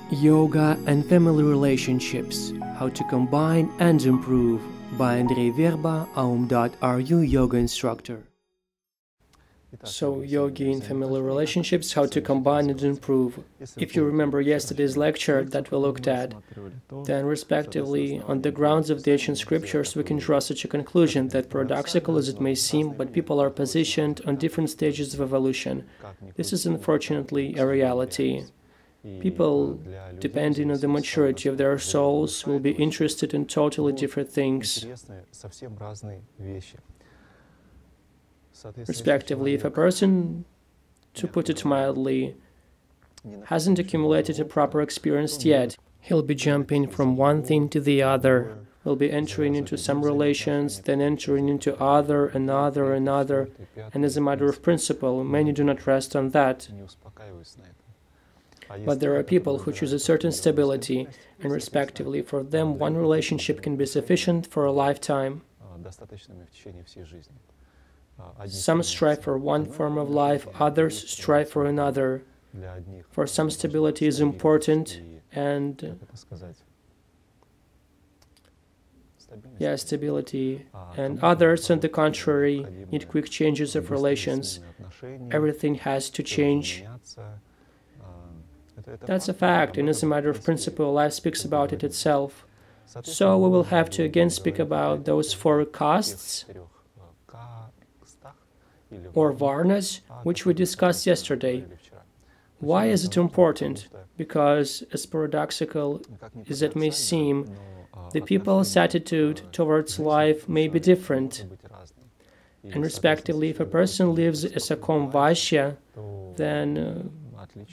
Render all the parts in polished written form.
Yoga and Family Relationships, How to Combine and Improve by Andrei Verba, aum.ru yoga instructor. So, yogi in family relationships, how to combine and improve. If you remember yesterday's lecture that we looked at, then respectively, on the grounds of the ancient scriptures, we can draw such a conclusion that, paradoxical as it may seem, but people are positioned on different stages of evolution. This is unfortunately a reality. People, depending on the maturity of their souls, will be interested in totally different things. Respectively, if a person, to put it mildly, hasn't accumulated a proper experience yet, he'll be jumping from one thing to the other. He'll be entering into some relations, then entering into another, and as a matter of principle, many do not rest on that. But there are people who choose a certain stability, and respectively, for them, one relationship can be sufficient for a lifetime. Some strive for one form of life, others strive for another. For some, stability is important, and others, on the contrary, need quick changes of relations. Everything has to change. That's a fact, and as a matter of principle, life speaks about it itself. So we will have to again speak about those four castes, or varnas, which we discussed yesterday. Why is it important? Because, as paradoxical as it may seem, the people's attitude towards life may be different. And respectively, if a person lives as a Vaishya, then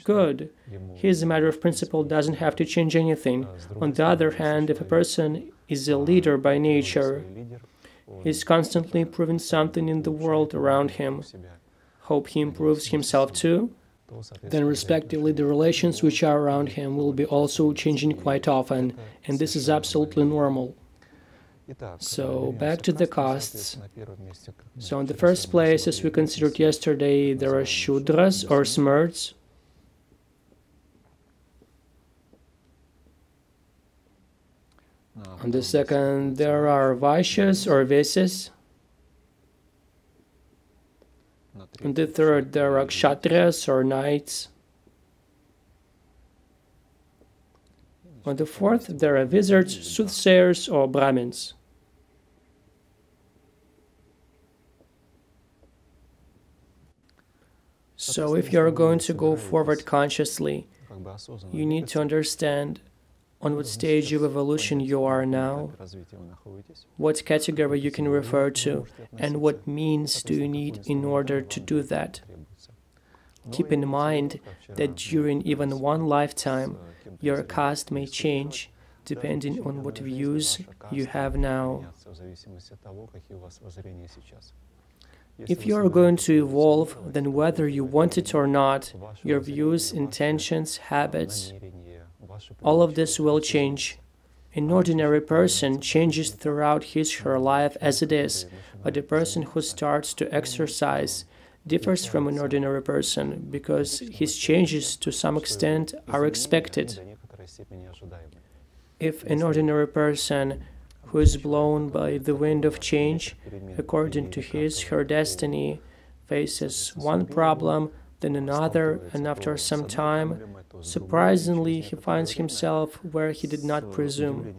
good. He, as a matter of principle, doesn't have to change anything. On the other hand, if a person is a leader by nature, he is constantly improving something in the world around him. Hope he improves himself too. Then, respectively, the relations which are around him will be also changing quite often, and this is absolutely normal. So, back to the castes. So, in the first place, as we considered yesterday, there are Shudras or Smrds. On the second, there are Vaishyas or Veses. On the third, there are Kshatriyas or Knights. On the fourth, there are wizards, soothsayers or brahmins. So if you are going to go forward consciously, you need to understand on what stage of evolution you are now, what category you can refer to, and what means do you need in order to do that. Keep in mind that during even one lifetime, your caste may change, depending on what views you have now. If you are going to evolve, then whether you want it or not, your views, intentions, habits, all of this will change. An ordinary person changes throughout his/her life as it is, but a person who starts to exercise differs from an ordinary person because his changes to some extent are expected. If an ordinary person who is blown by the wind of change, according to his/her destiny, faces one problem, then another, and after some time, surprisingly, he finds himself where he did not presume.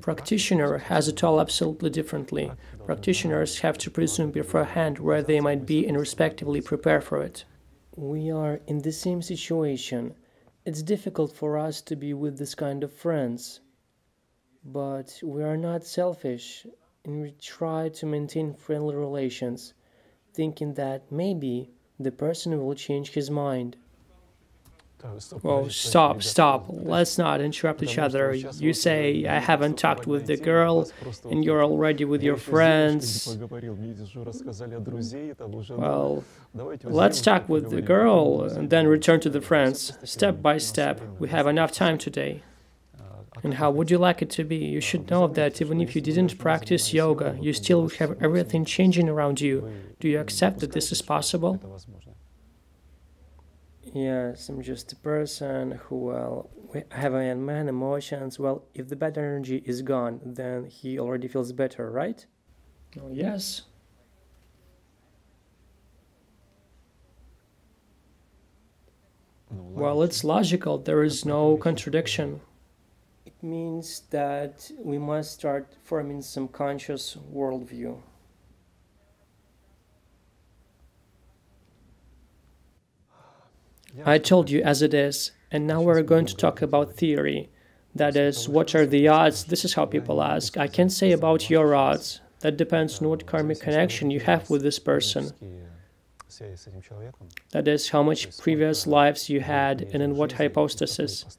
Practitioner has it all absolutely differently. Practitioners have to presume beforehand where they might be and respectively prepare for it. We are in the same situation. It's difficult for us to be with this kind of friends. But we are not selfish, and we try to maintain friendly relations, thinking that maybe the person will change his mind. Oh, stop. Let's not interrupt each other. You say, I haven't talked with the girl, and you're already with your friends. Well, let's talk with the girl, and then return to the friends, step by step. We have enough time today. And how would you like it to be? You should know that even if you didn't practice yoga, you still would have everything changing around you. Do you accept that this is possible? Yes, I'm just a person who, well, have a man emotions. Well, if the bad energy is gone, then he already feels better, right? Oh, yes. Well, it's logical. There is no contradiction. It means that we must start forming some conscious worldview. I told you as it is, and now we're going to talk about theory. That is, what are the odds? This is how people ask. I can't say about your odds. That depends on what karmic connection you have with this person. That is, how much previous lives you had and in what hypostasis.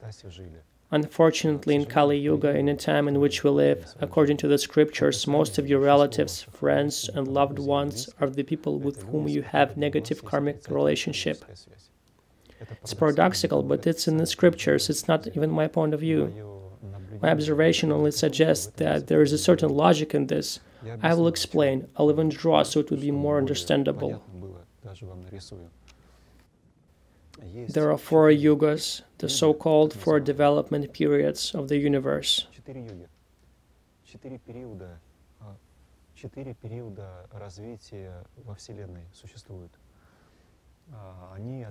Unfortunately, in Kali-Yuga, in a time in which we live, according to the scriptures, most of your relatives, friends, and loved ones are the people with whom you have negative karmic relationship. It's paradoxical, but it's in the scriptures, it's not even my point of view. My observation only suggests that there is a certain logic in this. I will explain, I'll even draw so it would be more understandable. There are 4 yugas, the so-called 4 development periods of the universe.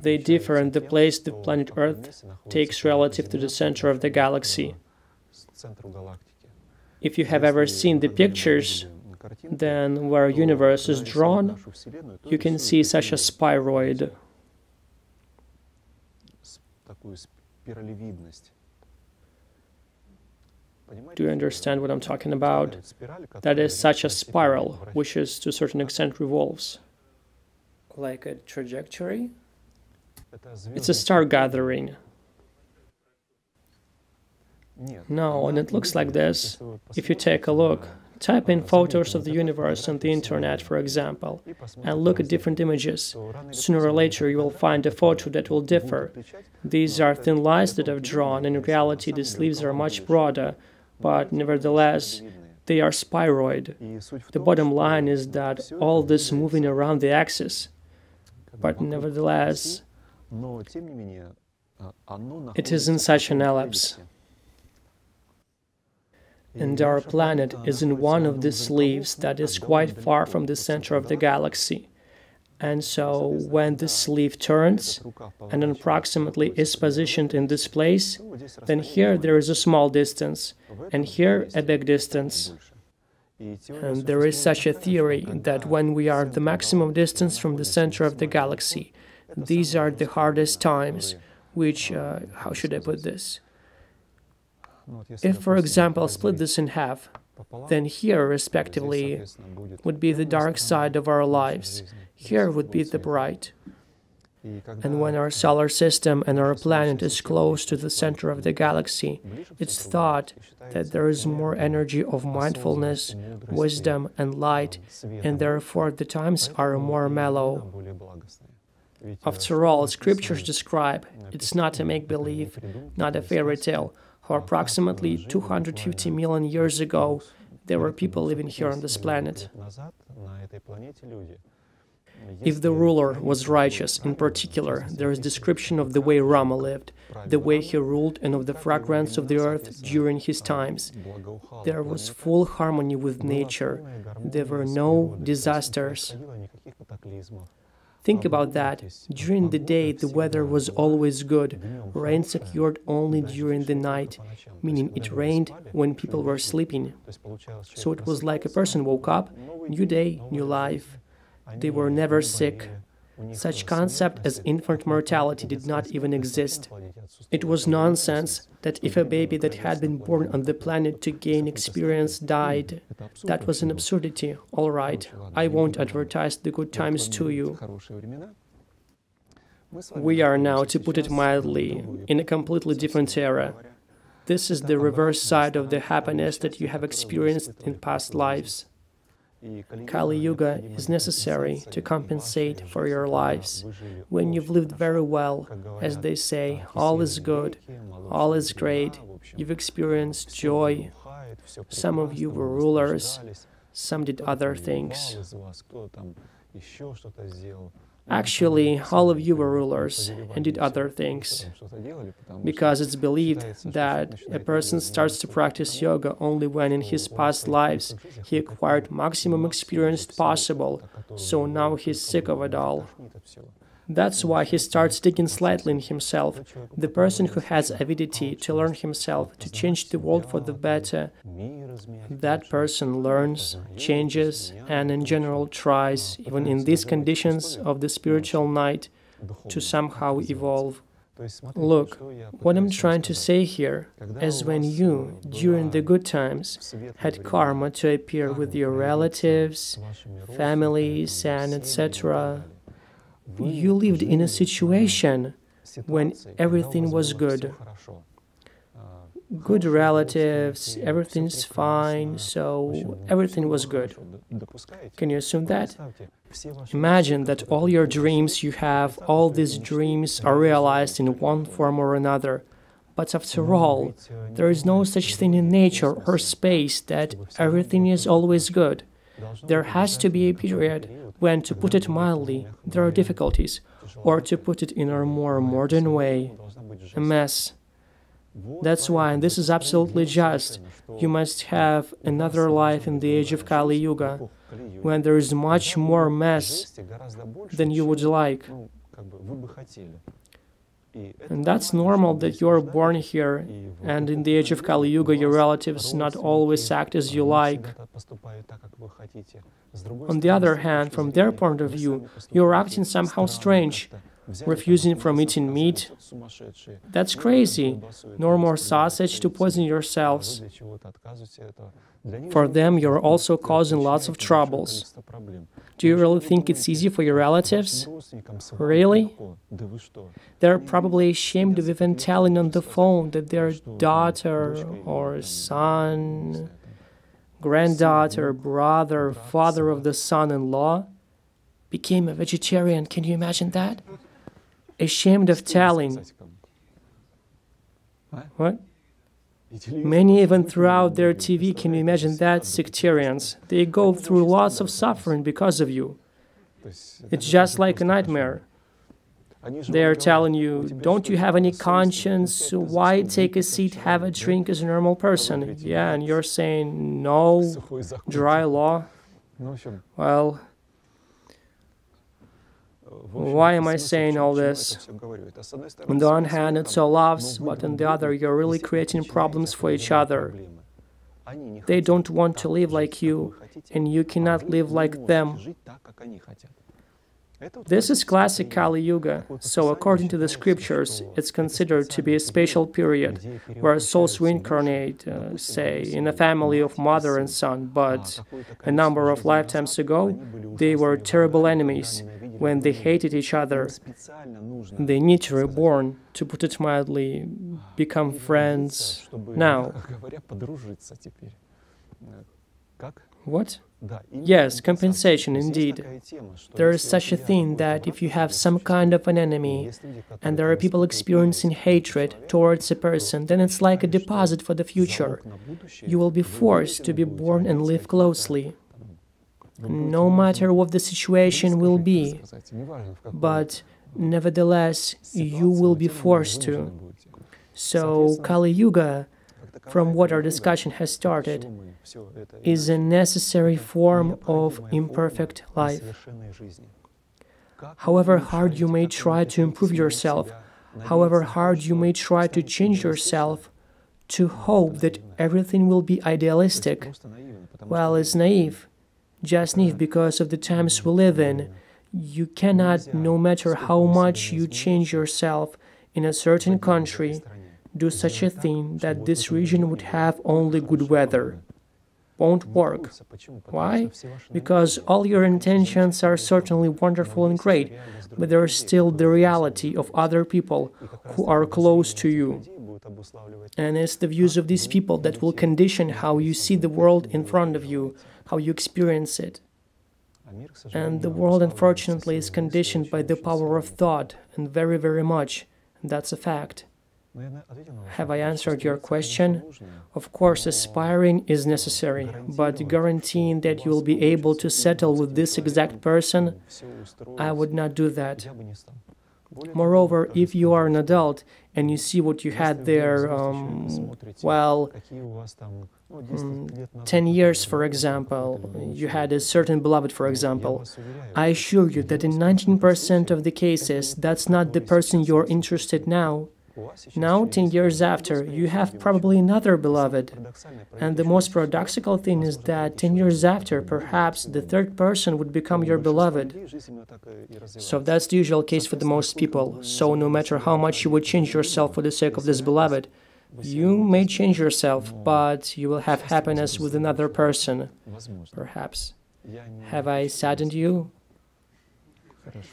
They differ in the place the planet Earth takes relative to the center of the galaxy. If you have ever seen the pictures, then where a universe is drawn, you can see such a spheroid. Do you understand what I'm talking about? That is such a spiral, which is to a certain extent revolves. Like a trajectory? It's a star gathering. No, and it looks like this. If you take a look, type in photos of the universe on the internet, for example, and look at different images. Sooner or later you will find a photo that will differ. These are thin lines that I've drawn. In reality, the sleeves are much broader, but nevertheless, they are spheroid. The bottom line is that all this moving around the axis, but nevertheless, it is in such an ellipse. And our planet is in one of these sleeves that is quite far from the center of the galaxy. And so, when this sleeve turns and approximately is positioned in this place, then here there is a small distance, and here a big distance. And there is such a theory that when we are at the maximum distance from the center of the galaxy, these are the hardest times, which, how should I put this? If, for example, split this in half, then here, respectively, would be the dark side of our lives, here would be the bright. And when our solar system and our planet is close to the center of the galaxy, it's thought that there is more energy of mindfulness, wisdom, and light, and therefore the times are more mellow. After all, scriptures describe, it's not a make-believe, not a fairy tale, how approximately 250 million years ago there were people living here on this planet. If the ruler was righteous, in particular, there is description of the way Rama lived, the way he ruled, and of the fragrance of the earth during his times. There was full harmony with nature. There were no disasters. Think about that. During the day, the weather was always good. Rain occurred only during the night, meaning it rained when people were sleeping. So it was like a person woke up, new day, new life. They were never sick. Such concept as infant mortality did not even exist. It was nonsense that if a baby that had been born on the planet to gain experience died, that was an absurdity. All right, I won't advertise the good times to you. We are now, to put it mildly, in a completely different era. This is the reverse side of the happiness that you have experienced in past lives. Kali-Yuga is necessary to compensate for your lives. When you've lived very well, as they say, all is good, all is great, you've experienced joy. Some of you were rulers, some did other things. Actually, all of you were rulers and did other things, because it's believed that a person starts to practice yoga only when in his past lives he acquired maximum experience possible, so now he's sick of it all. That's why he starts digging slightly in himself. The person who has avidity to learn himself, to change the world for the better, that person learns, changes, and in general tries, even in these conditions of the spiritual night, to somehow evolve. Look, what I'm trying to say here is when you, during the good times, had karma to appear with your relatives, families, and etc., you lived in a situation when everything was good. Good relatives, everything's fine, so everything was good. Can you assume that? Imagine that all your dreams you have, all these dreams are realized in one form or another. But after all, there is no such thing in nature or space that everything is always good. There has to be a period when, to put it mildly, there are difficulties, or to put it in a more modern way, a mess. That's why, and this is absolutely just, you must have another life in the age of Kali-Yuga, when there is much more mess than you would like. And that's normal that you're born here, and in the age of Kali-Yuga your relatives not always act as you like. On the other hand, from their point of view, you're acting somehow strange, refusing from eating meat. That's crazy. No more sausage to poison yourselves. For them, you're also causing lots of troubles. Do you really think it's easy for your relatives? Really? They're probably ashamed of even telling on the phone that their daughter or son, granddaughter, brother, father of the son-in-law became a vegetarian. Can you imagine that? Ashamed of telling. What? Many even threw out their TV. Can you imagine that? Sectarians. They go through lots of suffering because of you. It's just like a nightmare. They are telling you, don't you have any conscience? Why take a seat, have a drink as a normal person? Yeah, and you're saying, no, dry law. Well, why am I saying all this? On the one hand, it's all loves, but on the other, you're really creating problems for each other. They don't want to live like you, and you cannot live like them. This is classic Kali-Yuga, so according to the scriptures, it's considered to be a special period where souls reincarnate, say, in a family of mother and son, but a number of lifetimes ago, they were terrible enemies when they hated each other. They need to reborn, to put it mildly, become friends now. What? Yes, compensation, indeed. There is such a thing that if you have some kind of an enemy, and there are people experiencing hatred towards a person, then it's like a deposit for the future. You will be forced to be born and live closely, no matter what the situation will be. But nevertheless, you will be forced to. So, Kali-Yuga, from what our discussion has started, is a necessary form of imperfect life. However hard you may try to improve yourself, however hard you may try to change yourself, to hope that everything will be idealistic, well, is naive. Just naive because of the times we live in. You cannot, no matter how much you change yourself in a certain country, do such a thing that this region would have only good weather. Won't work. Why? Because all your intentions are certainly wonderful and great, but there is still the reality of other people who are close to you. And it's the views of these people that will condition how you see the world in front of you, how you experience it. And the world, unfortunately, is conditioned by the power of thought, and very, very much. And that's a fact. Have I answered your question? Of course, aspiring is necessary, but guaranteeing that you will be able to settle with this exact person, I would not do that. Moreover, if you are an adult and you see what you had there, 10 years, for example, you had a certain beloved, for example, I assure you that in 19% of the cases, that's not the person you're interested now. Now, 10 years after, you have probably another beloved. And the most paradoxical thing is that 10 years after, perhaps the third person would become your beloved. So that's the usual case for the most people. So no matter how much you would change yourself for the sake of this beloved, you may change yourself, but you will have happiness with another person, perhaps. Have I saddened you?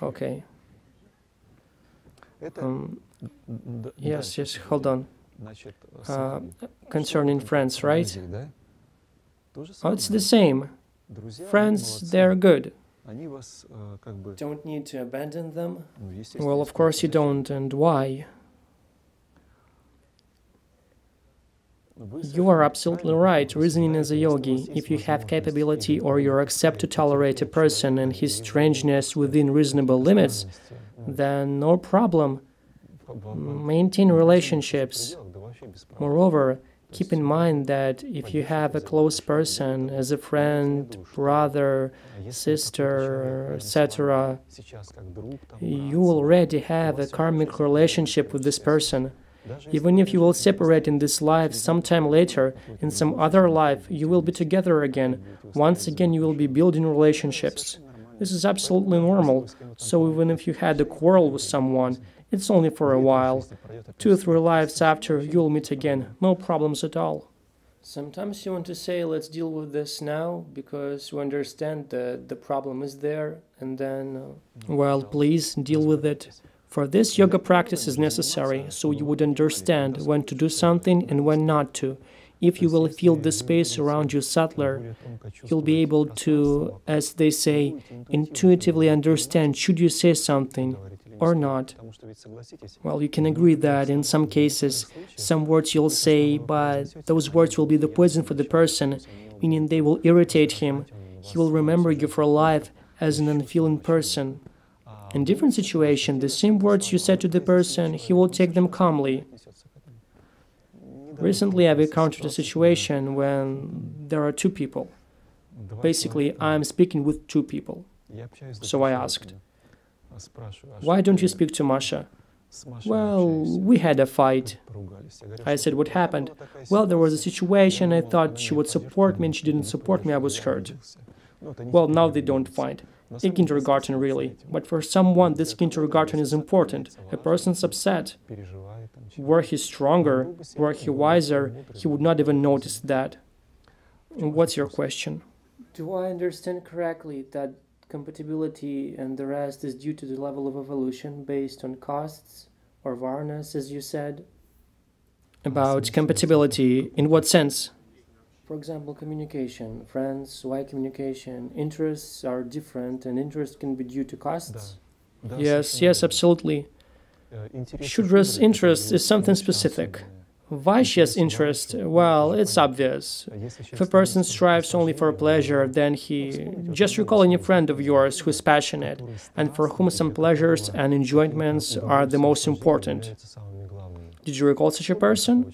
Okay. Yes, hold on. Concerning friends, right? Oh, it's the same. Friends, they're good. Don't need to abandon them? Well, of course you don't, and why? You are absolutely right, reasoning as a yogi. If you have capability or you accept to tolerate a person and his strangeness within reasonable limits, then no problem. Maintain relationships. Moreover, keep in mind that if you have a close person as a friend, brother, sister, etc., you already have a karmic relationship with this person. Even if you will separate in this life, sometime later, in some other life, you will be together again. Once again, you will be building relationships. This is absolutely normal. So even if you had a quarrel with someone, it's only for a while. 2-3 lives after, you'll meet again. No problems at all. Sometimes you want to say, let's deal with this now, because we understand that the problem is there, and then, well, please deal with it. For this, yoga practice is necessary, so you would understand when to do something and when not to. If you will feel the space around you subtler, you'll be able to, as they say, intuitively understand should you say something or not. Well, you can agree that in some cases, some words you'll say, but those words will be the poison for the person, meaning they will irritate him. He will remember you for life as an unfeeling person. In different situations, the same words you said to the person, he will take them calmly. Recently, I've encountered a situation when there are two people. Basically, I'm speaking with two people. So I asked, why don't you speak to Masha? Well, we had a fight. I said, what happened? Well, there was a situation, I thought she would support me and she didn't support me, I was hurt. Well, now they don't fight. In kindergarten, really. But for someone, this kindergarten is important. A person's upset. Were he stronger, were he wiser, he would not even notice that. What's your question? Do I understand correctly that compatibility and the rest is due to the level of evolution based on costs or varnas, as you said? About compatibility, in what sense? For example, communication. Friends, why communication? Interests are different and interest can be due to costs? Yes, absolutely. Shudra's interest is something specific. Vaishya's interest, well, it's obvious. If a person strives only for pleasure, then just recall any friend of yours who is passionate, and for whom some pleasures and enjoyments are the most important. Did you recall such a person?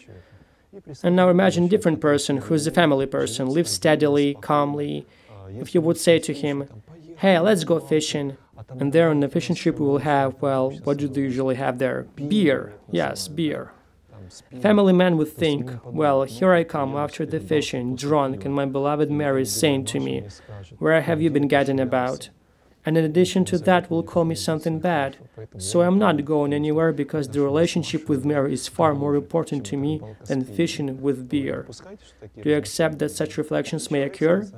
And now imagine a different person who is a family person, lives steadily, calmly. If you would say to him, hey, let's go fishing, and there on the fishing trip we will have, well, what do they usually have there? Beer. Yes, beer. Family man would think, well, here I come after the fishing, drunk, and my beloved Mary is saying to me, where have you been gadding about? And in addition to that will call me something bad. So I'm not going anywhere because the relationship with Mary is far more important to me than fishing with beer. Do you accept that such reflections may occur?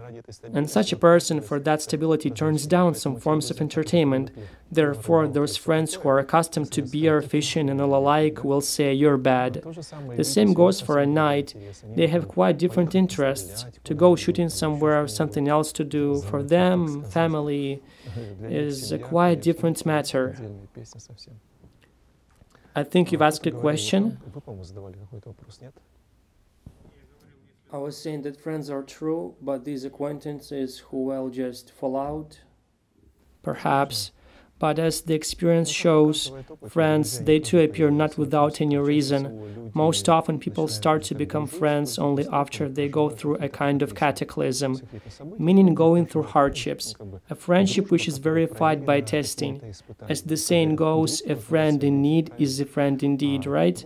And such a person for that stability turns down some forms of entertainment. Therefore, those friends who are accustomed to beer, fishing, and all alike will say you're bad. The same goes for a night. They have quite different interests. To go shooting somewhere, something else to do. For them, family is a quite different matter. I think you've asked a question. I was saying that friends are true, but these acquaintances who will just fall out, perhaps. But as the experience shows, friends, they too appear not without any reason. Most often people start to become friends only after they go through a kind of cataclysm, meaning going through hardships, a friendship which is verified by testing. As the saying goes, a friend in need is a friend indeed, right?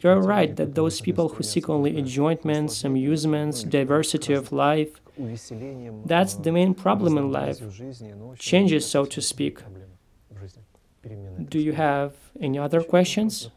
You're right that those people who seek only enjoyments, amusements, diversity of life, that's the main problem in life. Changes, so to speak. Do you have any other questions?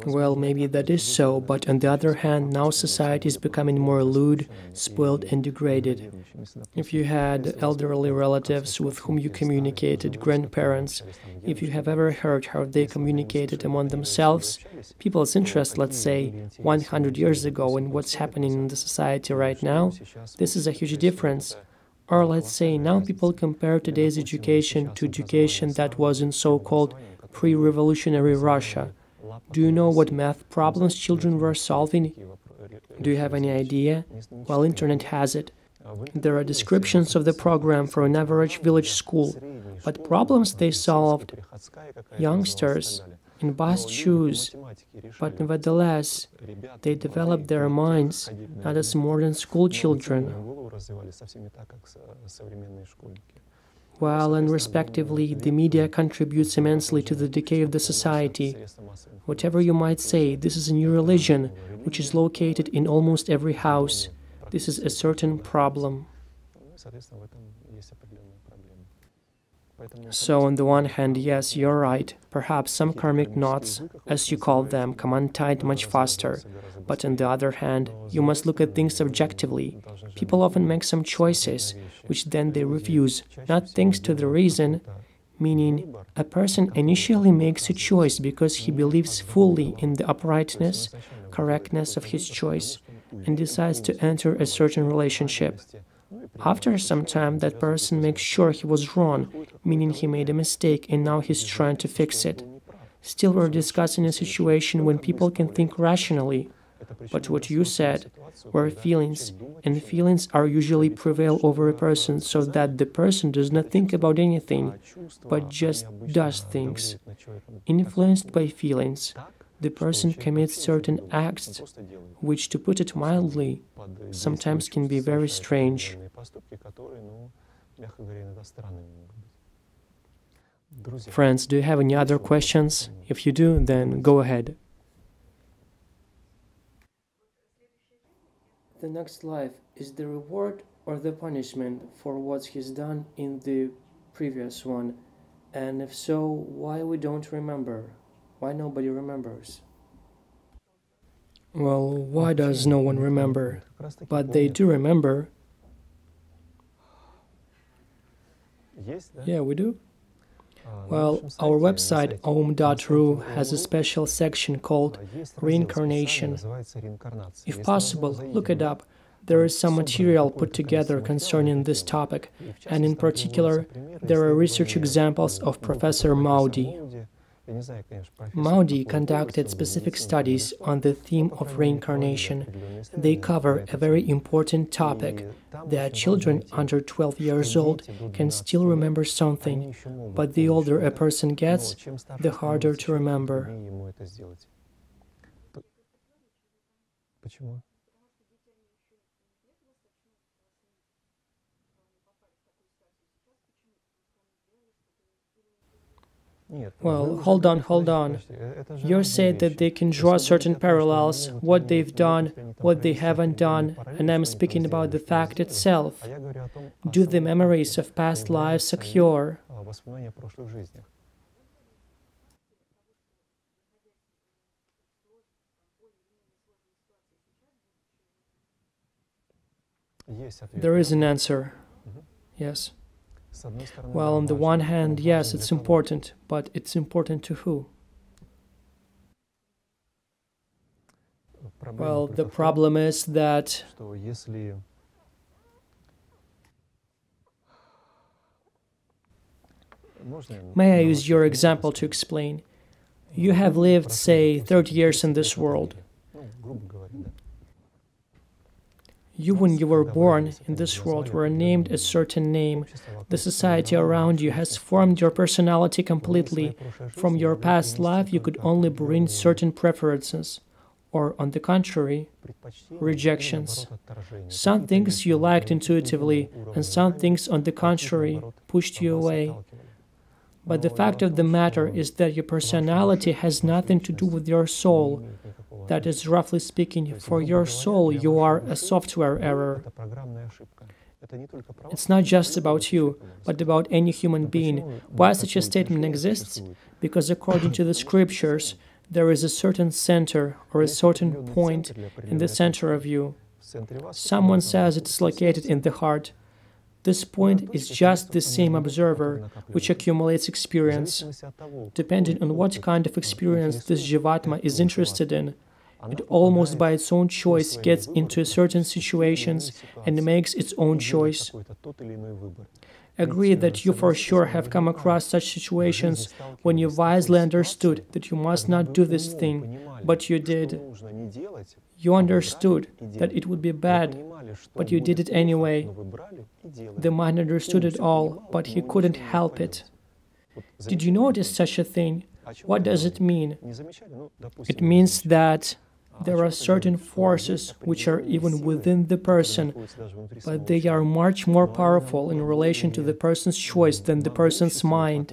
Well, maybe that is so, but on the other hand, now society is becoming more lewd, spoiled, and degraded. If you had elderly relatives with whom you communicated, grandparents, if you have ever heard how they communicated among themselves, people's interest, let's say, 100 years ago, and what's happening in the society right now, this is a huge difference. Or let's say now people compare today's education to education that was in so-called pre-revolutionary Russia. Do you know what math problems children were solving? Do you have any idea? Well, internet has it. There are descriptions of the program for an average village school, but problems they solved, youngsters in bast shoes, but nevertheless, they developed their minds not as modern school children. While, and respectively, the media contributes immensely to the decay of the society. Whatever you might say, this is a new religion, which is located in almost every house. This is a certain problem. So, on the one hand, yes, you're right. Perhaps some karmic knots, as you call them, come untied much faster. But on the other hand, you must look at things objectively. People often make some choices, which then they refuse, not thanks to the reason, meaning a person initially makes a choice because he believes fully in the uprightness, correctness of his choice, and decides to enter a certain relationship. After some time, that person makes sure he was wrong, meaning he made a mistake and now he's trying to fix it. Still, we're discussing a situation when people can think rationally. But what you said were feelings, and feelings are usually prevail over a person so that the person does not think about anything, but just does things. Influenced by feelings, the person commits certain acts, which, to put it mildly, sometimes can be very strange. Friends, do you have any other questions? If you do, then go ahead. The next life is the reward or the punishment for what he's done in the previous one, and if so, why we don't remember? Why nobody remembers? Well, why does no one remember? But they do remember. Yeah, we do. Well, our website om.ru has a special section called Reincarnation. If possible, look it up. There is some material put together concerning this topic, and in particular, there are research examples of Professor Maudi. Maudi conducted specific studies on the theme of reincarnation. They cover a very important topic, that children under 12 years old can still remember something, but the older a person gets, the harder to remember. Well, hold on. You said that they can draw certain parallels, what they've done, what they haven't done, and I'm speaking about the fact itself. Do the memories of past lives occur? There is an answer. Yes. Well, on the one hand, yes, it's important, but it's important to who? Well, the problem is that may I use your example to explain? You have lived, say, 30 years in this world. You, when you were born in this world, were named a certain name. The society around you has formed your personality completely. From your past life, you could only bring certain preferences, or, on the contrary, rejections. Some things you liked intuitively, and some things, on the contrary, pushed you away. But the fact of the matter is that your personality has nothing to do with your soul. That is, roughly speaking, for your soul, you are a software error. It's not just about you, but about any human being. Why such a statement exists? Because according to the scriptures, there is a certain center or a certain point in the center of you. Someone says it's located in the heart. This point is just the same observer, which accumulates experience. Depending on what kind of experience this Jivatma is interested in, it almost by its own choice gets into certain situations and makes its own choice. Agree that you for sure have come across such situations when you wisely understood that you must not do this thing, but you did. You understood that it would be bad, but you did it anyway. The mind understood it all, but he couldn't help it. Did you notice such a thing? What does it mean? It means that there are certain forces which are even within the person, but they are much more powerful in relation to the person's choice than the person's mind.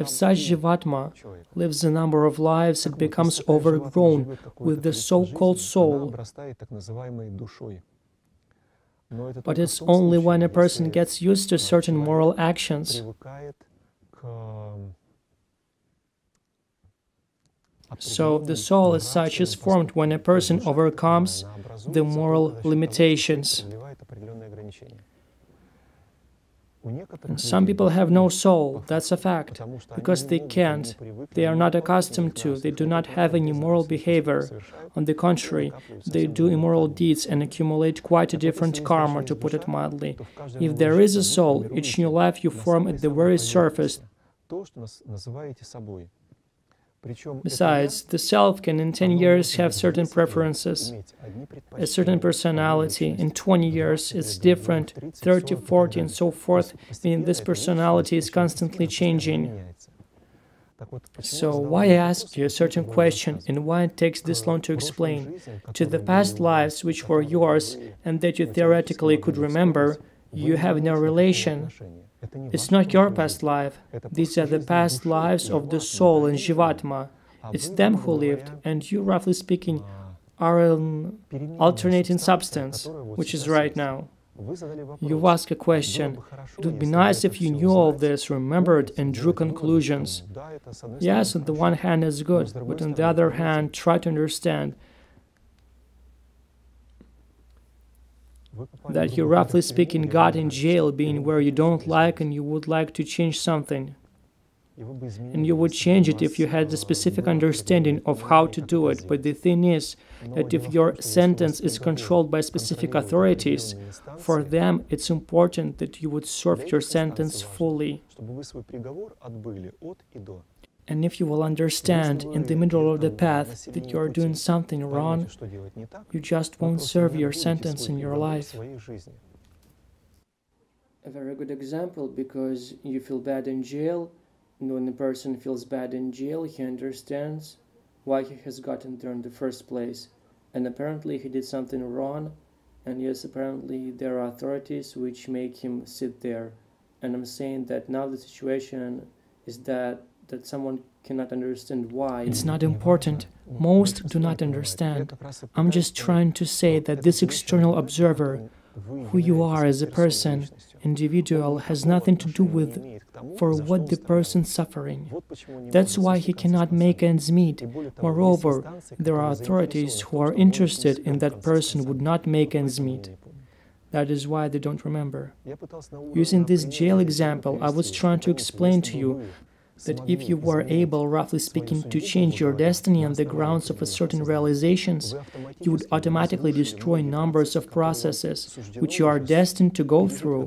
If such Jivatma lives a number of lives, it becomes overgrown with the so-called soul. But it's only when a person gets used to certain moral actions. So the soul as such is formed when a person overcomes the moral limitations. And some people have no soul, that's a fact, because they can't, they are not accustomed to, they do not have any moral behavior. On the contrary, they do immoral deeds and accumulate quite a different karma, to put it mildly. If there is a soul, each new life you form at the very surface. Besides, the self can in 10 years have certain preferences, a certain personality. In 20 years, it's different, 30, 40, and so forth, meaning this personality is constantly changing. So why I asked you a certain question and why it takes this long to explain? To the past lives which were yours and that you theoretically could remember, you have no relation. It's not your past life. These are the past lives of the soul in Jivatma. It's them who lived, and you, roughly speaking, are an alternating substance, which is right now. You've asked a question. It would be nice if you knew all this, remembered, and drew conclusions. Yes, on the one hand, it's good, but on the other hand, try to understand that you, roughly speaking, got in jail being where you don't like and you would like to change something. And you would change it if you had a specific understanding of how to do it. But the thing is that if your sentence is controlled by specific authorities, for them it's important that you would serve your sentence fully. And if you will understand in the middle of the path that you are doing something wrong, you just won't serve your sentence in your life. A very good example, because you feel bad in jail, and when a person feels bad in jail, he understands why he has gotten there in the first place. And apparently he did something wrong, and yes, apparently there are authorities which make him sit there. And I'm saying that now the situation is that someone cannot understand why. It's not important. Most do not understand. I'm just trying to say that this external observer, who you are as a person, individual, has nothing to do with for what the person's suffering. That's why he cannot make ends meet. Moreover, there are authorities who are interested in that person would not make ends meet. That is why they don't remember. Using this jail example, I was trying to explain to you that if you were able, roughly speaking, to change your destiny on the grounds of a certain realizations, you would automatically destroy numbers of processes which you are destined to go through.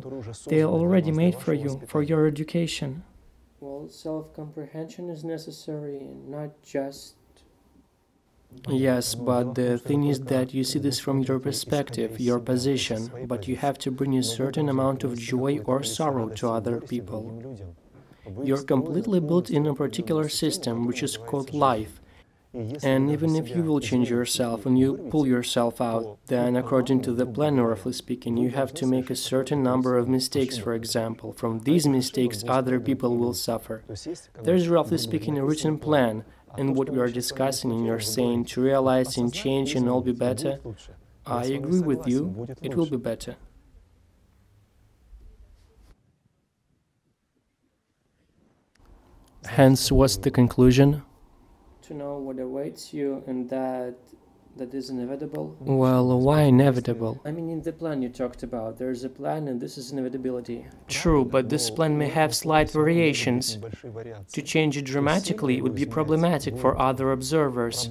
They are already made for you, for your education. Well, self-comprehension is necessary, not just... Yes, but the thing is that you see this from your perspective, your position, but you have to bring a certain amount of joy or sorrow to other people. You're completely built in a particular system, which is called life. And even if you will change yourself and you pull yourself out, then according to the plan, roughly speaking, you have to make a certain number of mistakes, for example. From these mistakes, other people will suffer. There's, roughly speaking, a written plan, and what we are discussing and you're saying to realize and change and all be better, I agree with you, it will be better. Hence, what's the conclusion? To know what awaits you and that is inevitable. Well, why inevitable? I mean, in the plan you talked about, there's a plan and this is inevitability. True, but this plan may have slight variations. To change it dramatically would be problematic for other observers.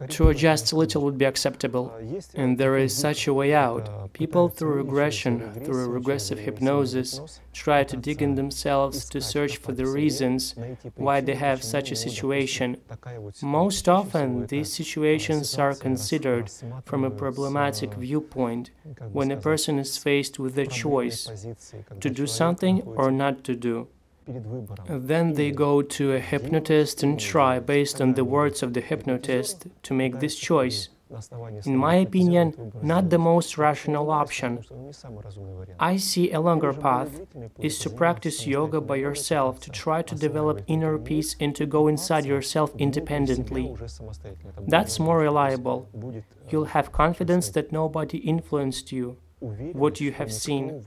To adjust a little would be acceptable, and there is such a way out. People, through regression, through a regressive hypnosis, try to dig in themselves to search for the reasons why they have such a situation. Most often, these situations are considered from a problematic viewpoint, when a person is faced with a choice to do something or not to do. Then they go to a hypnotist and try, based on the words of the hypnotist, to make this choice. In my opinion, not the most rational option. I see a longer path is to practice yoga by yourself, to try to develop inner peace and to go inside yourself independently. That's more reliable. You'll have confidence that nobody influenced you, what you have seen.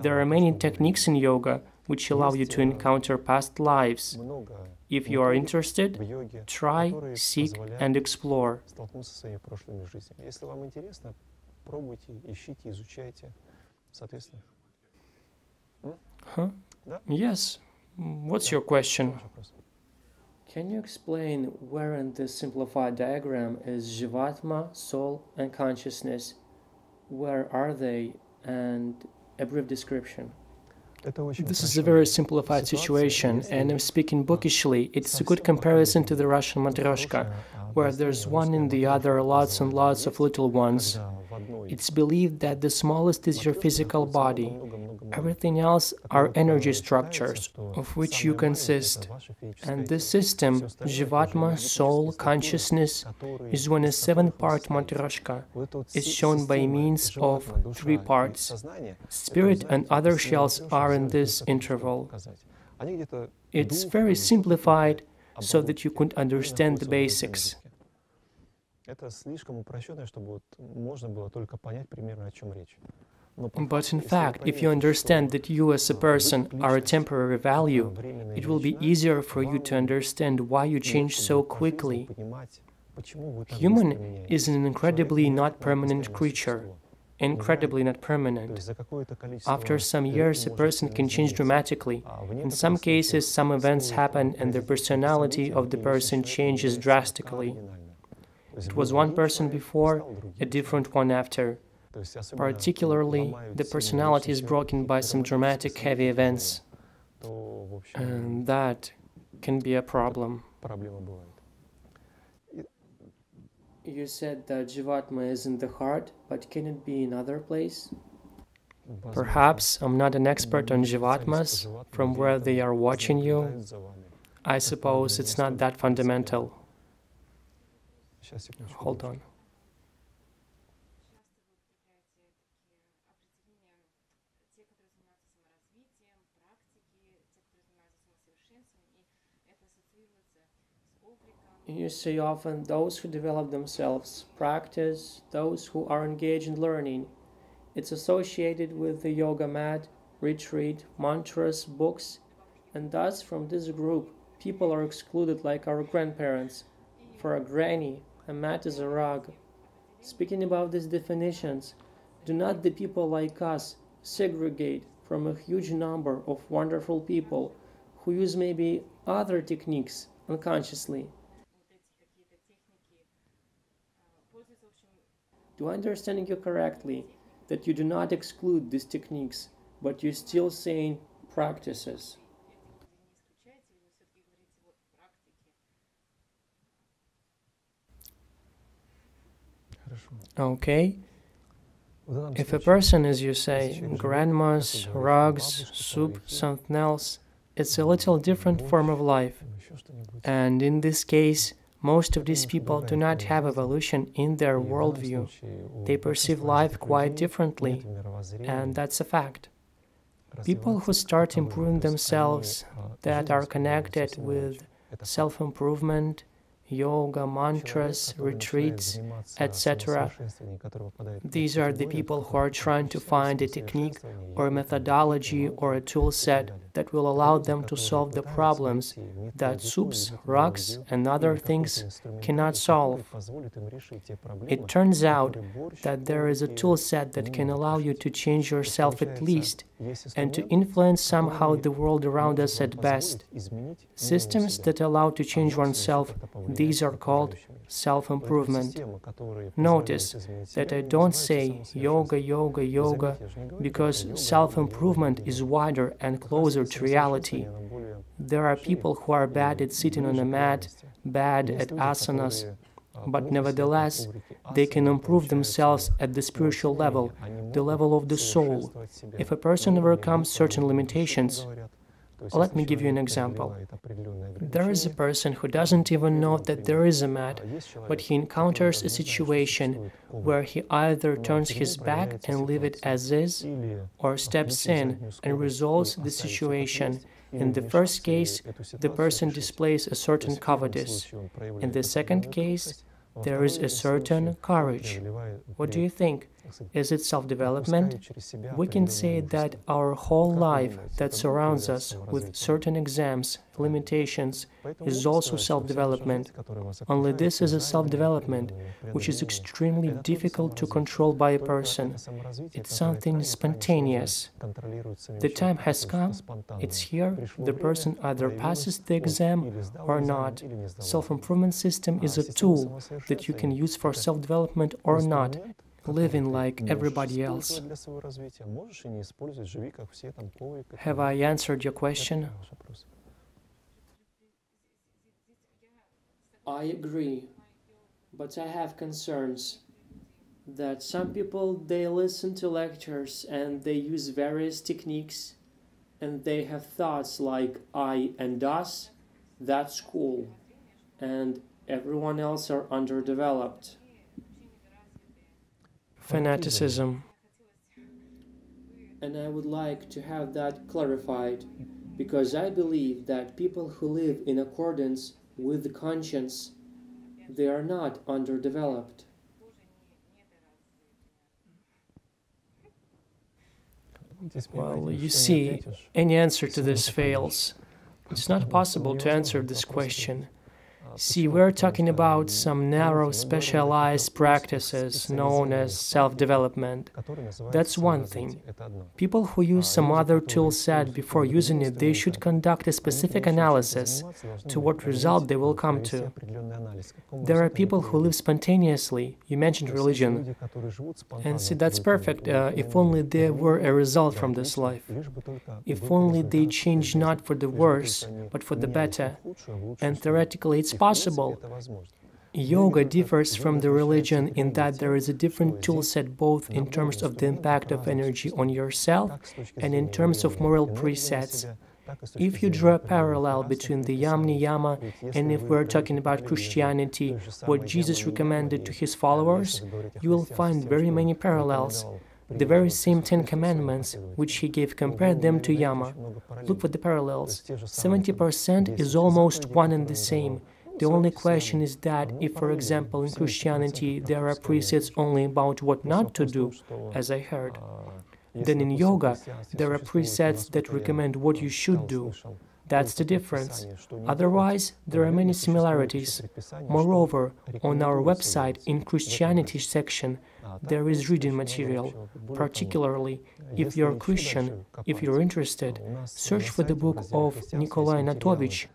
There are many techniques in yoga which allow you to encounter past lives. If you are interested, try, seek, and explore. Huh? Yes. What's your question? Can you explain where in this simplified diagram is Jivatma, soul, and consciousness? Where are they? And a brief description. This is a very simplified situation, and I'm speaking bookishly. It's a good comparison to the Russian matryoshka, where there's one in the other, lots and lots of little ones. It's believed that the smallest is your physical body. Everything else are energy structures, of which you consist. And this system, Jivatma, soul, consciousness, is when a 7-part matryoshka is shown by means of 3 parts. Spirit and other shells are in this interval. It's very simplified so that you could understand the basics. But in fact, if you understand that you as a person are a temporary value, it will be easier for you to understand why you change so quickly. Human is an incredibly not permanent creature. Incredibly not permanent. After some years, a person can change dramatically. In some cases, some events happen and the personality of the person changes drastically. It was one person before, a different one after. Particularly, the personality is broken by some dramatic, heavy events. And that can be a problem. You said that Jivatma is in the heart, but can it be in another place? Perhaps I'm not an expert on Jivatmas, from where they are watching you. I suppose it's not that fundamental. Hold on. You say often those who develop themselves, practice, those who are engaged in learning. It's associated with the yoga mat, retreat, mantras, books, and thus from this group people are excluded like our grandparents. For a granny, a mat is a rug. Speaking about these definitions, do not the people like us segregate from a huge number of wonderful people who use maybe other techniques unconsciously? Do I understand you correctly that you do not exclude these techniques, but you're still saying practices? Okay. If a person, as you say, grandmas, rugs, soup, something else, it's a little different form of life. And in this case, most of these people do not have evolution in their worldview. They perceive life quite differently, and that's a fact. People who start improving themselves, that are connected with self-improvement, yoga, mantras, retreats, etc. These are the people who are trying to find a technique or a methodology or a tool set that will allow them to solve the problems that soups, rocks, and other things cannot solve. It turns out that there is a tool set that can allow you to change yourself at least, and to influence somehow the world around us at best. Systems that allow to change oneself, these are called self-improvement. Notice that I don't say yoga, yoga, yoga, because self-improvement is wider and closer to reality. There are people who are bad at sitting on a mat, bad at asanas, but nevertheless, they can improve themselves at the spiritual level, the level of the soul. If a person overcomes certain limitations, let me give you an example. There is a person who doesn't even know that there is a mat, but he encounters a situation where he either turns his back and leaves it as is, or steps in and resolves the situation. In the first case, the person displays a certain cowardice. In the second case, there is a certain courage. What do you think? Is it self-development? We can say that our whole life that surrounds us with certain exams, limitations, is also self-development. Only this is a self-development, which is extremely difficult to control by a person. It's something spontaneous. The time has come, it's here, the person either passes the exam or not. Self-improvement system is a tool that you can use for self-development or not, living like everybody else. Have I answered your question? I agree, but I have concerns that some people, they listen to lectures and they use various techniques and they have thoughts like I and us, that's cool, and everyone else are underdeveloped. Fanaticism. And I would like to have that clarified, because I believe that people who live in accordance with the conscience, they are not underdeveloped. Well, you see, any answer to this fails. It's not possible to answer this question. See, we're talking about some narrow, specialized practices known as self-development. That's one thing. People who use some other tool set before using it, they should conduct a specific analysis to what result they will come to. There are people who live spontaneously. You mentioned religion. And see, that's perfect, if only there were a result from this life. If only they change not for the worse, but for the better. And theoretically, it's possible. Yoga differs from the religion in that there is a different tool set both in terms of the impact of energy on yourself and in terms of moral precepts. If you draw a parallel between the Yama and if we're talking about Christianity, what Jesus recommended to his followers, you will find very many parallels. The very same 10 commandments which he gave, compare them to Yama. Look for the parallels. 70% is almost one and the same. The only question is that if, for example, in Christianity there are precepts only about what not to do, as I heard, then in yoga there are precepts that recommend what you should do. That's the difference. Otherwise, there are many similarities. Moreover, on our website, in Christianity section, there is reading material. Particularly, if you're Christian, if you're interested, search for the book of Nikolai Natovich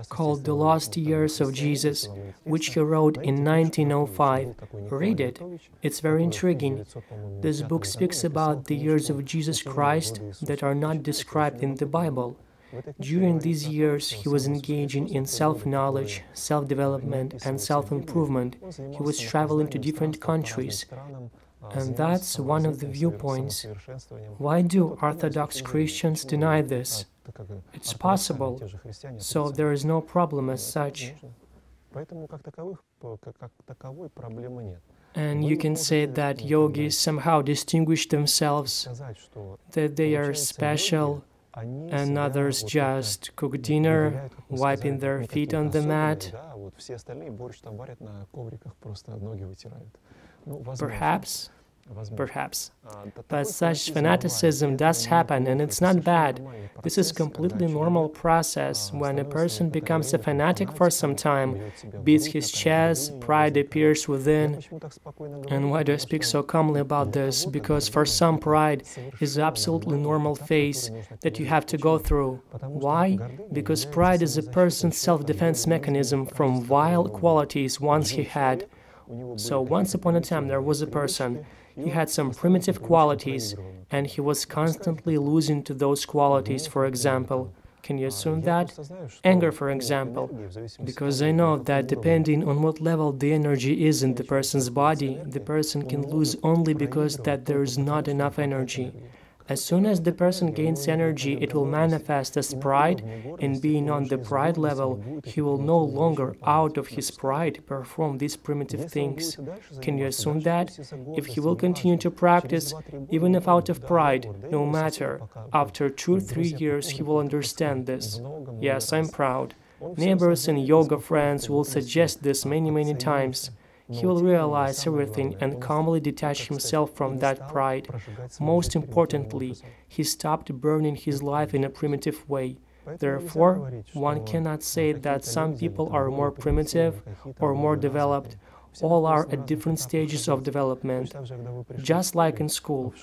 called The Lost Years of Jesus, which he wrote in 1905. Read it. It's very intriguing. This book speaks about the years of Jesus Christ that are not described in the Bible. During these years, he was engaging in self-knowledge, self-development, and self-improvement. He was traveling to different countries. And that's one of the viewpoints. Why do Orthodox Christians deny this? It's possible, so there is no problem as such. And you can say that yogis somehow distinguish themselves, that they are special, and others just cook dinner, wiping their feet on the mat. Perhaps. But such fanaticism does happen, and it's not bad. This is a completely normal process. When a person becomes a fanatic for some time, beats his chest, pride appears within. And why do I speak so calmly about this? Because for some, pride is an absolutely normal phase that you have to go through. Why? Because pride is a person's self-defense mechanism from vile qualities once he had. So once upon a time there was a person. He had some primitive qualities, and he was constantly losing to those qualities, for example. Can you assume that? Anger, for example. Because I know that depending on what level the energy is in the person's body, the person can lose only because that there is not enough energy. As soon as the person gains energy, it will manifest as pride, and being on the pride level, he will no longer, out of his pride, perform these primitive things. Can you assume that? If he will continue to practice, even if out of pride, no matter, after 2 or 3 years he will understand this. Yes, I'm proud. Neighbors and yoga friends will suggest this many times. He will realize everything and calmly detach himself from that pride. Most importantly, he stopped burning his life in a primitive way. Therefore, one cannot say that some people are more primitive or more developed. All are at different stages of development. Just like in school,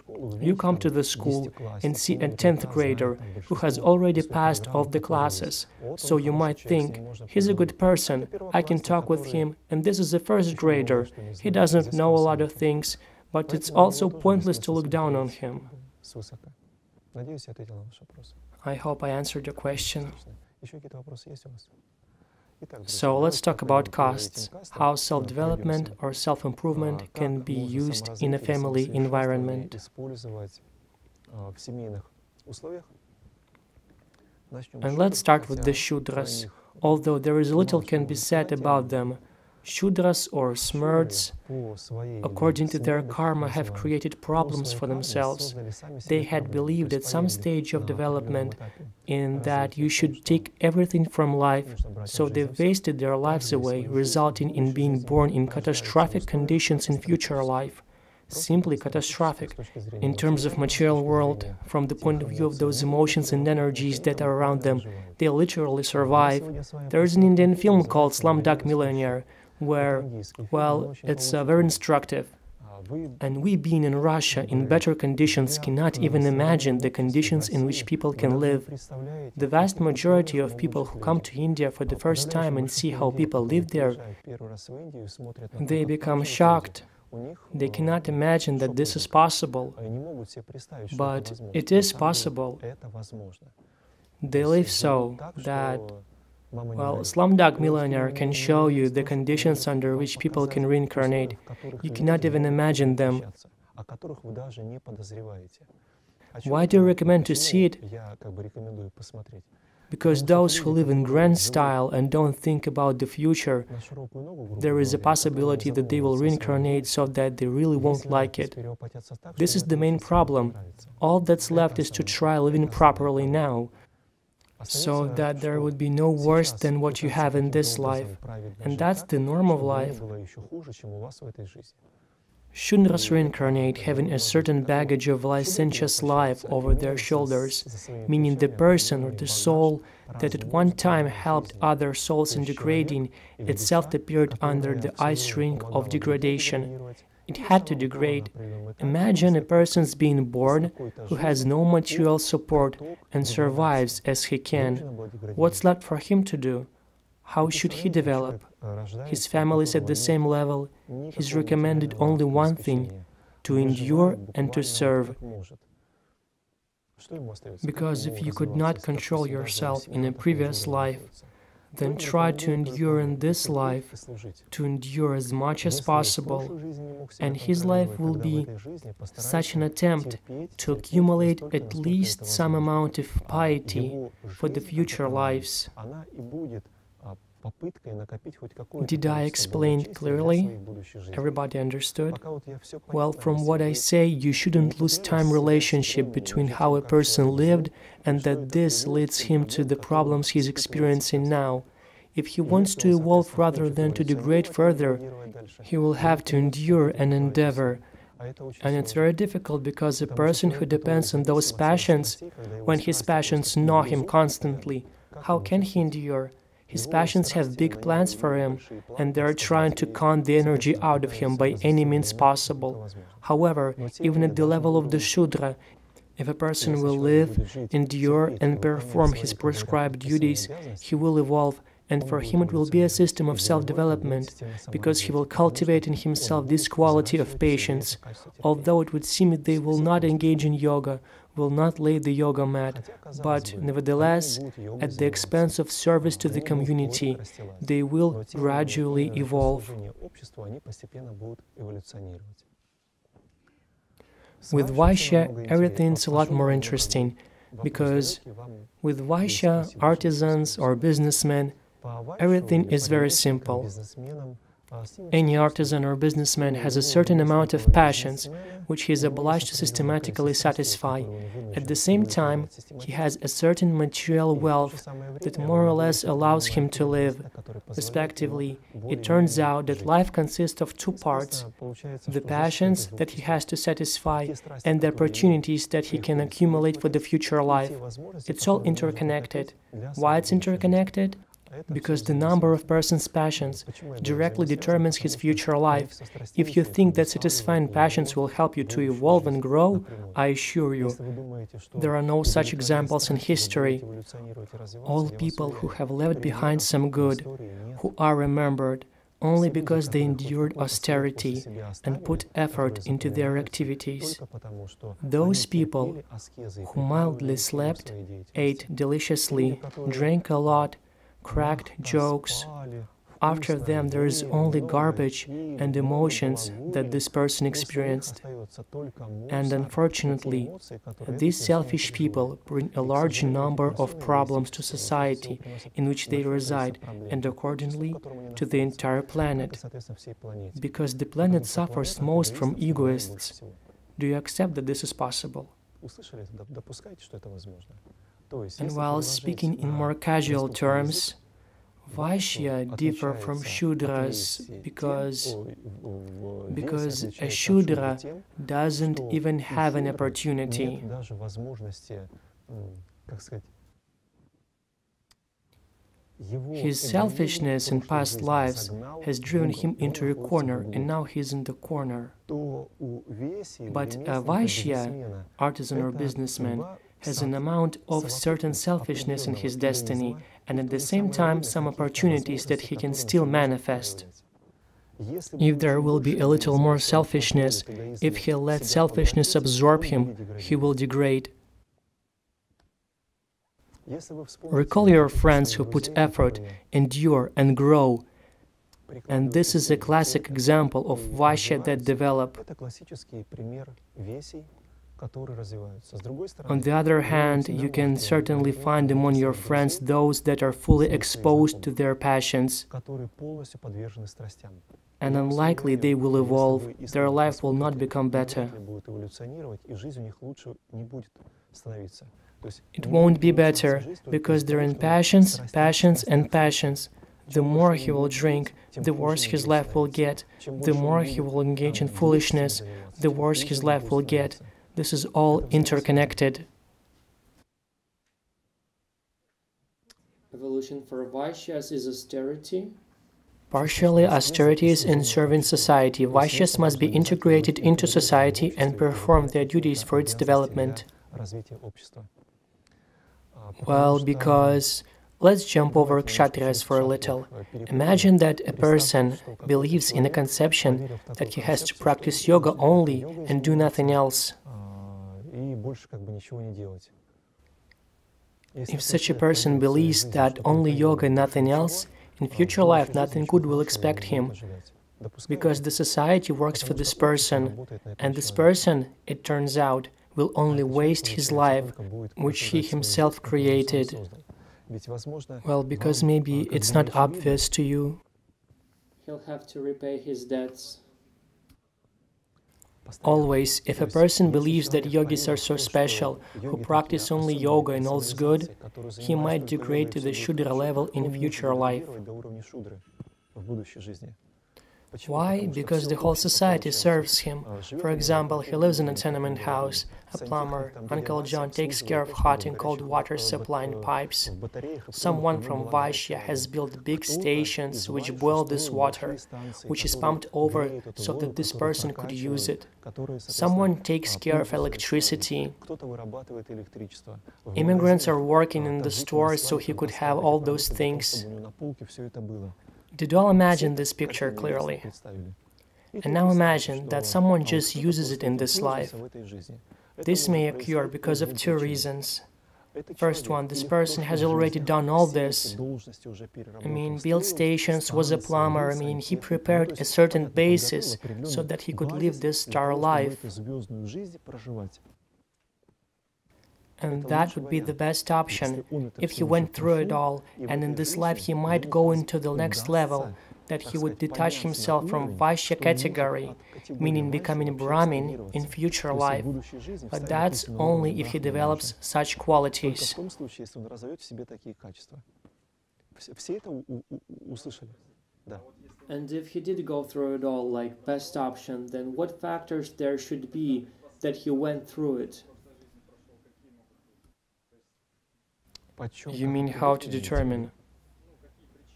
you come to the school and see a 10th grader who has already passed all the classes. So you might think, he's a good person, I can talk with him, and this is a first grader. He doesn't know a lot of things, but it's also pointless to look down on him. I hope I answered your question. So let's talk about costs, how self-development or self-improvement can be used in a family environment. And let's start with the Shudras, although there is little can be said about them. Shudras or Smrds, according to their karma, have created problems for themselves. They had believed at some stage of development in that you should take everything from life, so they wasted their lives away, resulting in being born in catastrophic conditions in future life. Simply catastrophic. In terms of material world, from the point of view of those emotions and energies that are around them, they literally survive. There is an Indian film called Slumdog Millionaire, where, well, it's very instructive. And we, being in Russia, in better conditions, cannot even imagine the conditions in which people can live. The vast majority of people who come to India for the first time and see how people live there, they become shocked. They cannot imagine that this is possible. But it is possible. They live so that, well, Slumdog Millionaire can show you the conditions under which people can reincarnate. You cannot even imagine them. Why do you recommend to see it? Because those who live in grand style and don't think about the future, there is a possibility that they will reincarnate so that they really won't like it. This is the main problem. All that's left is to try living properly now. so that there would be no worse than what you have in this life, and that's the norm of life. Shudras reincarnate having a certain baggage of licentious life over their shoulders, meaning the person or the soul that at one time helped other souls in degrading itself appeared under the ice rink of degradation. It had to degrade. Imagine a person's being born who has no material support and survives as he can. What's left for him to do? How should he develop? His family is at the same level. He's recommended only one thing: to endure and to serve. Because if you could not control yourself in a previous life, then try to endure in this life, to endure as much as possible, and his life will be such an attempt to accumulate at least some amount of piety for the future lives. Did I explain clearly? Everybody understood? Well, from what I say, you shouldn't lose time relationship between how a person lived and that this leads him to the problems he's experiencing now. If he wants to evolve rather than to degrade further, he will have to endure and endeavor. And it's very difficult because a person who depends on those passions, when his passions gnaw him constantly, how can he endure? His passions have big plans for him, and they are trying to con the energy out of him by any means possible. However, even at the level of the Shudra, if a person will live, endure, and perform his prescribed duties, he will evolve, and for him it will be a system of self-development, because he will cultivate in himself this quality of patience. Although it would seem they will not engage in yoga, will not lay the yoga mat, but nevertheless, at the expense of service to the community, they will gradually evolve. With Vaishya, everything's a lot more interesting, because with Vaishya, artisans or businessmen, everything is very simple. Any artisan or businessman has a certain amount of passions, which he is obliged to systematically satisfy. At the same time, he has a certain material wealth that more or less allows him to live. Respectively, it turns out that life consists of two parts: the passions that he has to satisfy and the opportunities that he can accumulate for the future life. It's all interconnected. Why it's interconnected? Because the number of person's passions directly determines his future life. If you think that satisfying passions will help you to evolve and grow, I assure you, there are no such examples in history. All people who have left behind some good, who are remembered only because they endured austerity and put effort into their activities. Those people who mildly slept, ate deliciously, drank a lot, cracked jokes, after them there is only garbage and emotions that this person experienced. And unfortunately, these selfish people bring a large number of problems to society in which they reside, and accordingly to the entire planet, because the planet suffers most from egoists. Do you accept that this is possible? And while speaking in more casual terms, Vaishya differ from Shudras because a Shudra doesn't even have an opportunity. His selfishness in past lives has driven him into a corner, and now he's in the corner. But a Vaishya, artisan or businessman, has an amount of certain selfishness in his destiny, and at the same time some opportunities that he can still manifest. If there will be a little more selfishness, if he lets selfishness absorb him, he will degrade. Recall your friends who put effort, endure, and grow. And this is a classic example of Vaishya that develop. On the other hand, you can certainly find among your friends those that are fully exposed to their passions, and unlikely they will evolve, their life will not become better. It won't be better, because they're in passions, passions, and passions. The more he will drink, the worse his life will get. The more he will engage in foolishness, the worse his life will get. This is all interconnected. Evolution for Vaishyas is austerity. Partially, austerity is in serving society. Vaishyas must be integrated into society and perform their duties for its development. Well, because let's jump over Kshatriyas for a little. Imagine that a person believes in a conception that he has to practice yoga only and do nothing else. If such a person believes that only yoga and nothing else, in future life nothing good will expect him, because the society works for this person, and this person, it turns out, will only waste his life, which he himself created. Well, because maybe it's not obvious to you. He'll have to repay his debts. Always, if a person believes that yogis are so special, who practice only yoga and all's good, he might degrade to the Shudra level in future life. Why? Because the whole society serves him. For example, he lives in a tenement house, a plumber, Uncle John takes care of hot and cold water supply and pipes. Someone from Vaishya has built big stations which boil this water, which is pumped over so that this person could use it. Someone takes care of electricity. Immigrants are working in the stores so he could have all those things. Did you all imagine this picture clearly? And now imagine that someone just uses it in this life. This may occur because of two reasons. First one, this person has already done all this. Built stations, was a plumber, he prepared a certain basis so that he could live this star life. And that would be the best option, if he went through it all, and in this life he might go into the next level, that he would detach himself from Vaishya category, meaning becoming Brahmin in future life. But that's only if he develops such qualities. And if he did go through it all like best option, then what factors there should be that he went through it? You mean how to determine?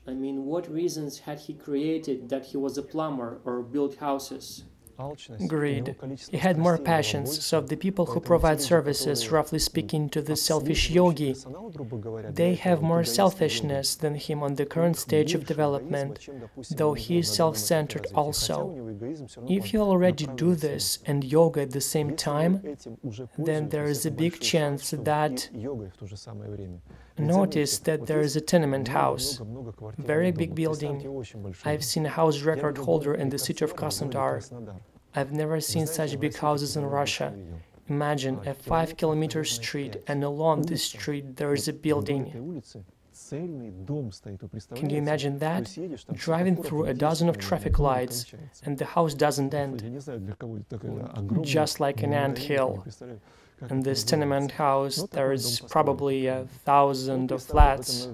What reasons had he created that he was a plumber or built houses? Greed. He had more passions, so the people who provide services, roughly speaking, to the selfish yogi, they have more selfishness than him on the current stage of development, though he is self-centered also. If you already do this and yoga at the same time, then there is a big chance that... Notice that there is a tenement house, very big building. I've seen a house record holder in the city of Krasnodar. I've never seen such big houses in Russia. Imagine a 5-kilometer street, and along this street there is a building. Can you imagine that? Driving through a dozen of traffic lights, and the house doesn't end. Just like an anthill. In this tenement house, there is probably 1,000 of flats.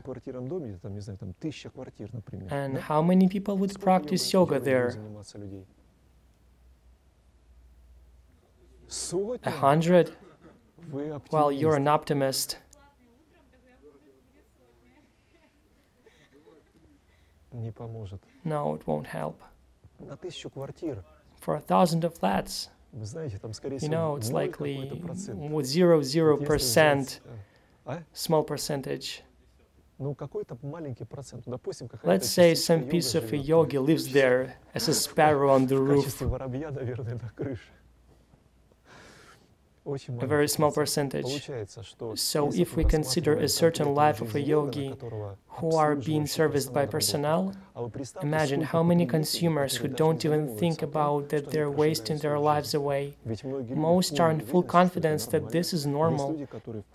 And how many people would practice yoga there? 100? Well, you're an optimist. No, it won't help. For 1,000 of flats. It's likely 0.00%, small percentage. Let's say some piece of a yogi lives there as a sparrow on the roof. A very small percentage. So if we consider a certain life of a yogi who are being serviced by personnel, imagine how many consumers who don't even think about that they're wasting their lives away. Most are in full confidence that this is normal.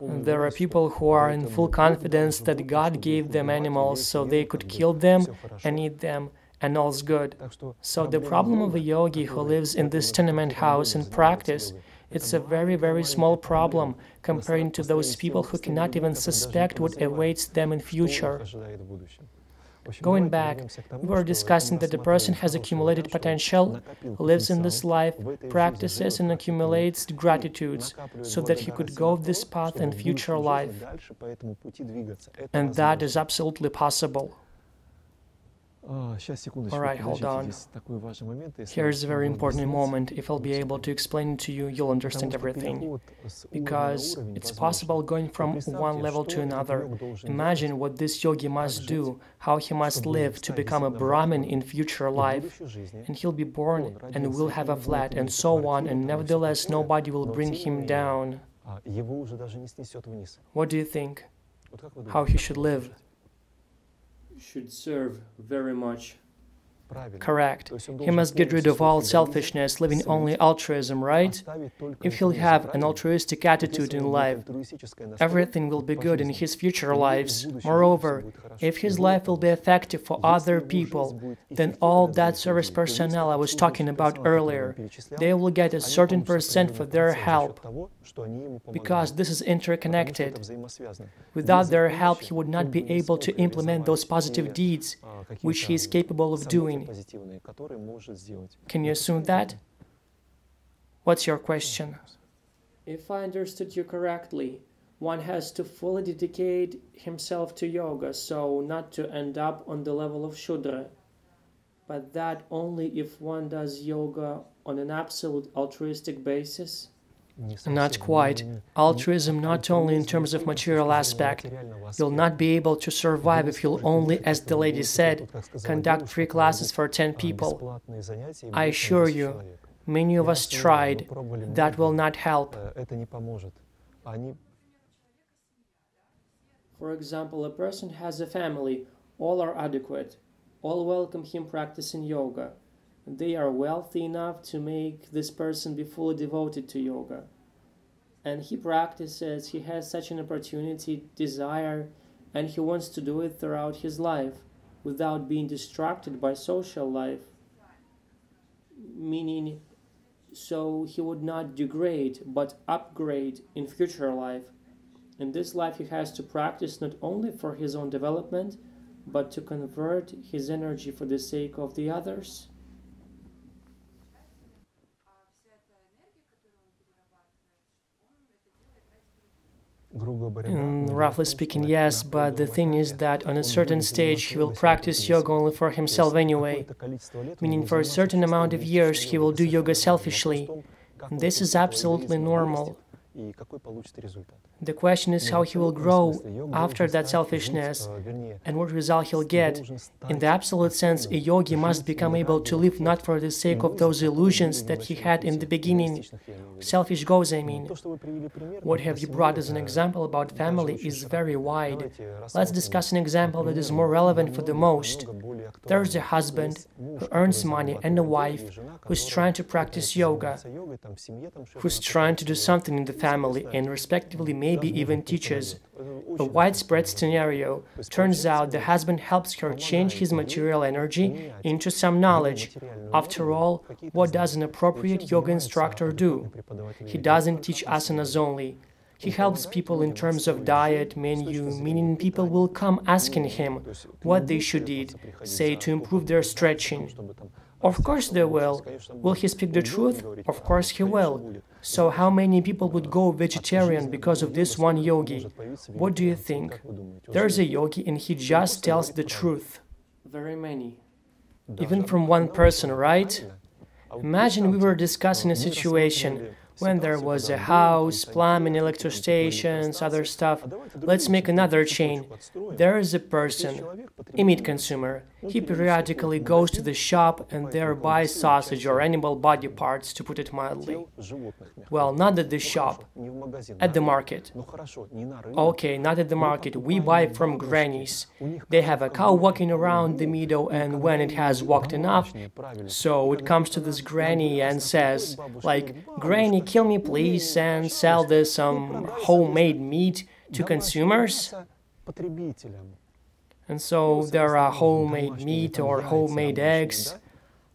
There are people who are in full confidence that God gave them animals so they could kill them and eat them, and all's good. So the problem of a yogi who lives in this tenement house and practice It's a very, very small problem comparing to those people who cannot even suspect what awaits them in future. Going back, we were discussing that the person has accumulated potential, lives in this life, practices and accumulates gratitudes, so that he could go this path in future life. And that is absolutely possible. Alright, hold on. Here's a very important moment. If I'll be able to explain it to you, you'll understand everything. Because it's possible going from one level to another. Imagine what this yogi must do, how he must live to become a brahmin in future life. And he'll be born and will have a flat and so on, and nevertheless nobody will bring him down. What do you think? How he should live? Should serve very much. Correct. He must get rid of all selfishness, living only altruism, right? If he'll have an altruistic attitude in life, everything will be good in his future lives. Moreover, if his life will be effective for other people, then all that service personnel I was talking about earlier, they will get a certain percent for their help, because this is interconnected. Without their help, he would not be able to implement those positive deeds, which he is capable of doing. Can you assume that? What's your question? If I understood you correctly, one has to fully dedicate himself to yoga, so not to end up on the level of Shudra. But that only if one does yoga on an absolute altruistic basis? Not quite. Altruism not only in terms of material aspect. You'll not be able to survive if you'll only, as the lady said, conduct free classes for 10 people. I assure you, many of us tried. That will not help. For example, a person has a family. All are adequate. All welcome him practicing yoga. They are wealthy enough to make this person be fully devoted to yoga. And he practices, he has such an opportunity, desire, and he wants to do it throughout his life, without being distracted by social life. Meaning, so he would not degrade, but upgrade in future life. In this life he has to practice not only for his own development, but to convert his energy for the sake of the others. Roughly speaking, yes, but the thing is that on a certain stage he will practice yoga only for himself anyway. Meaning for a certain amount of years he will do yoga selfishly. This is absolutely normal. The question is how he will grow after that selfishness and what result he'll get. In the absolute sense, a yogi must become able to live not for the sake of those illusions that he had in the beginning. Selfish goals, I mean. What have you brought as an example about family is very wide. Let's discuss an example that is more relevant for the most. There's a husband who earns money and a wife who's trying to practice yoga, who's trying to do something in the family and respectively maybe even teaches. A widespread scenario. Turns out the husband helps her change his material energy into some knowledge. After all, what does an appropriate yoga instructor do? He doesn't teach asanas only. He helps people in terms of diet, menu, meaning people will come asking him what they should eat, say to improve their stretching. Of course they will. Will he speak the truth? Of course he will. So how many people would go vegetarian because of this one yogi? What do you think? There's a yogi and he just tells the truth. Very many. Even from one person, right? Imagine we were discussing a situation when there was a house, plumbing, electric stations, other stuff. Let's make another chain. There is a person, a meat consumer. He periodically goes to the shop and there buys sausage or animal body parts, to put it mildly. Well, not at the shop, at the market. Okay, not at the market. We buy from grannies. They have a cow walking around the meadow, and when it has walked enough, so it comes to this granny and says, like, "Granny, kill me please and sell this homemade meat to consumers." And so there are homemade meat or homemade eggs.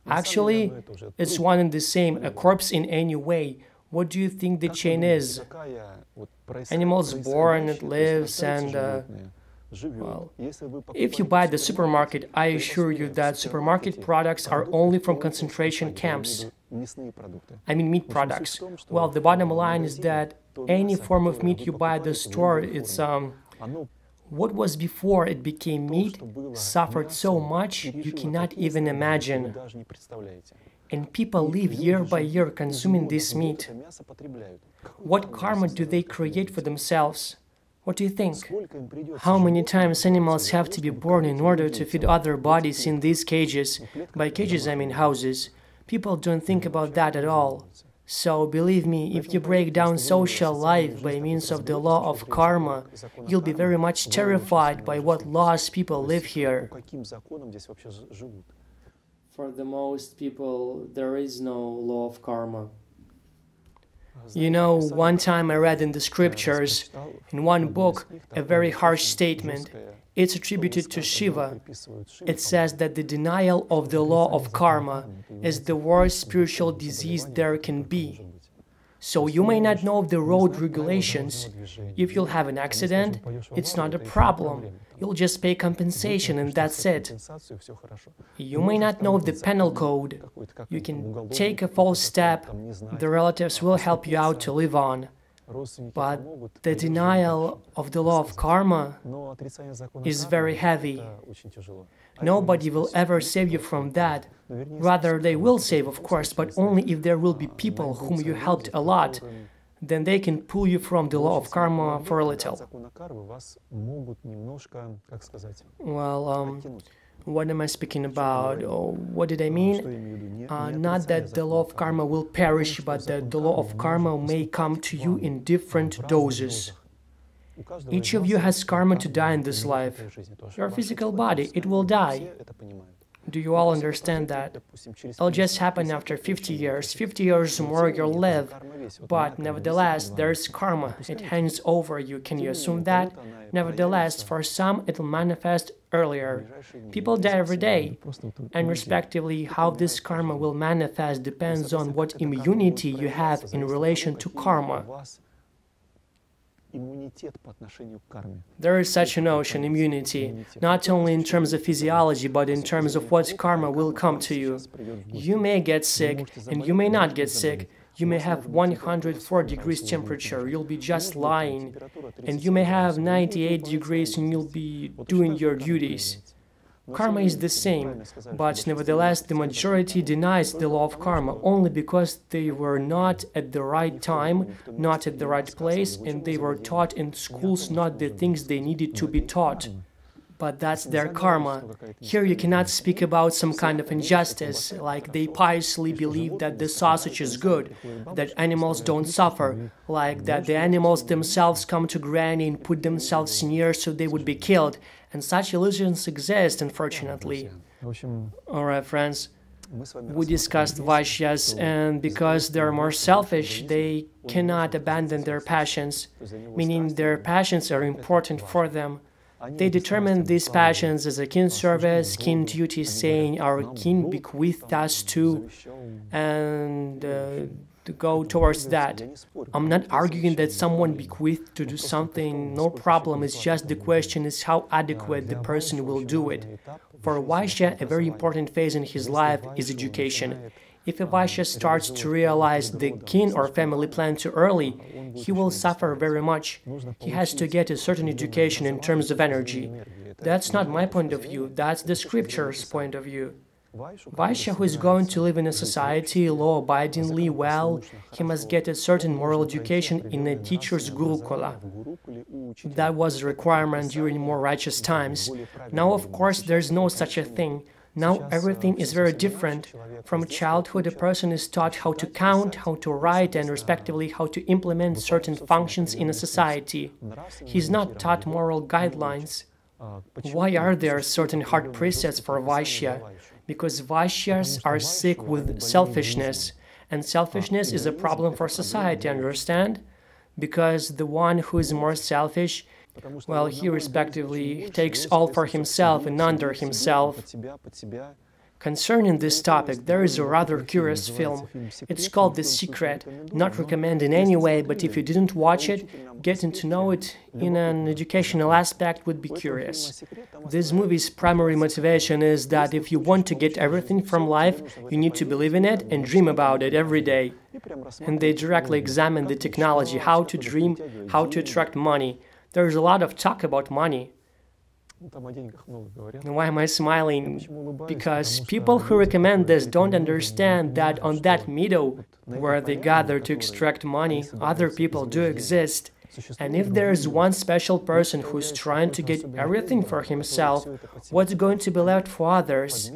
Actually, it's one and the same, a corpse in any way. What do you think the chain is? Animals born, it lives, and well, if you buy the supermarket, I assure you that supermarket products are only from concentration camps. I mean meat products. Well, the bottom line is that any form of meat you buy at the store, it's what was before it became meat suffered so much you cannot even imagine. And people live year by year consuming this meat. What karma do they create for themselves? What do you think? How many times animals have to be born in order to feed other bodies in these cages? By cages I mean houses. People don't think about that at all. So believe me, if you break down social life by means of the law of karma, you'll be very much terrified by what laws people live here. For the most people, there is no law of karma. You know, one time I read in the scriptures, in one book, a very harsh statement. It's attributed to Shiva. It says that the denial of the law of karma is the worst spiritual disease there can be. So you may not know the road regulations. If you'll have an accident, it's not a problem. You'll just pay compensation and that's it. You may not know the penal code. You can take a false step. The relatives will help you out to live on. But the denial of the law of karma is very heavy. Nobody will ever save you from that. Rather, they will save, of course, but only if there will be people whom you helped a lot. Then they can pull you from the law of karma for a little. Well, what am I speaking about? Oh, what did I mean? Not that the law of karma will perish, but that the law of karma may come to you in different doses. Each of you has karma to die in this life. Your physical body, it will die. Do you all understand that? It'll just happen after 50 years. 50 years more you'll live. But nevertheless, there's karma. It hangs over you. Can you assume that? Nevertheless, for some, it'll manifest earlier. People die every day. And respectively, how this karma will manifest depends on what immunity you have in relation to karma. There is such a notion, immunity, not only in terms of physiology, but in terms of what karma will come to you. You may get sick, and you may not get sick. You may have 104 degrees temperature, you'll be just lying. And you may have 98 degrees and you'll be doing your duties. Karma is the same, but nevertheless the majority denies the law of karma only because they were not at the right time, not at the right place, and they were taught in schools not the things they needed to be taught. But that's their karma. Here you cannot speak about some kind of injustice, like they piously believe that the sausage is good, that animals don't suffer, like that the animals themselves come to granny and put themselves near so they would be killed. And such illusions exist, unfortunately. Alright, friends, we discussed Vaishyas, and because they're more selfish, they cannot abandon their passions, meaning their passions are important for them. They determine these passions as a kin service, kin duty, saying our kin bequeathed us to, and to go towards that. I'm not arguing that someone bequeathed to do something, no problem, it's just the question is how adequate the person will do it. For Vaishya, a very important phase in his life is education. If a Vaishya starts to realize the kin or family plan too early, he will suffer very much. He has to get a certain education in terms of energy. That's not my point of view, that's the scripture's point of view. Vaishya who is going to live in a society law-abidingly well, he must get a certain moral education in a teacher's gurukula. That was a requirement during more righteous times. Now, of course, there's no such a thing. Now everything is very different. From childhood, a person is taught how to count, how to write, and respectively how to implement certain functions in a society. He's not taught moral guidelines. Why are there certain hard precepts for Vaishya? Because Vaishyas are sick with selfishness, and selfishness is a problem for society, understand? Because the one who is more selfish, well, he respectively takes all for himself and under himself. Concerning this topic, there is a rather curious film. It's called The Secret. Not recommend in any way, but if you didn't watch it, getting to know it in an educational aspect would be curious. This movie's primary motivation is that if you want to get everything from life, you need to believe in it and dream about it every day. And they directly examine the technology, how to dream, how to attract money. There's a lot of talk about money. Why am I smiling? Because people who recommend this don't understand that on that meadow where they gather to extract money, other people do exist. And if there is one special person who's trying to get everything for himself, what's going to be left for others?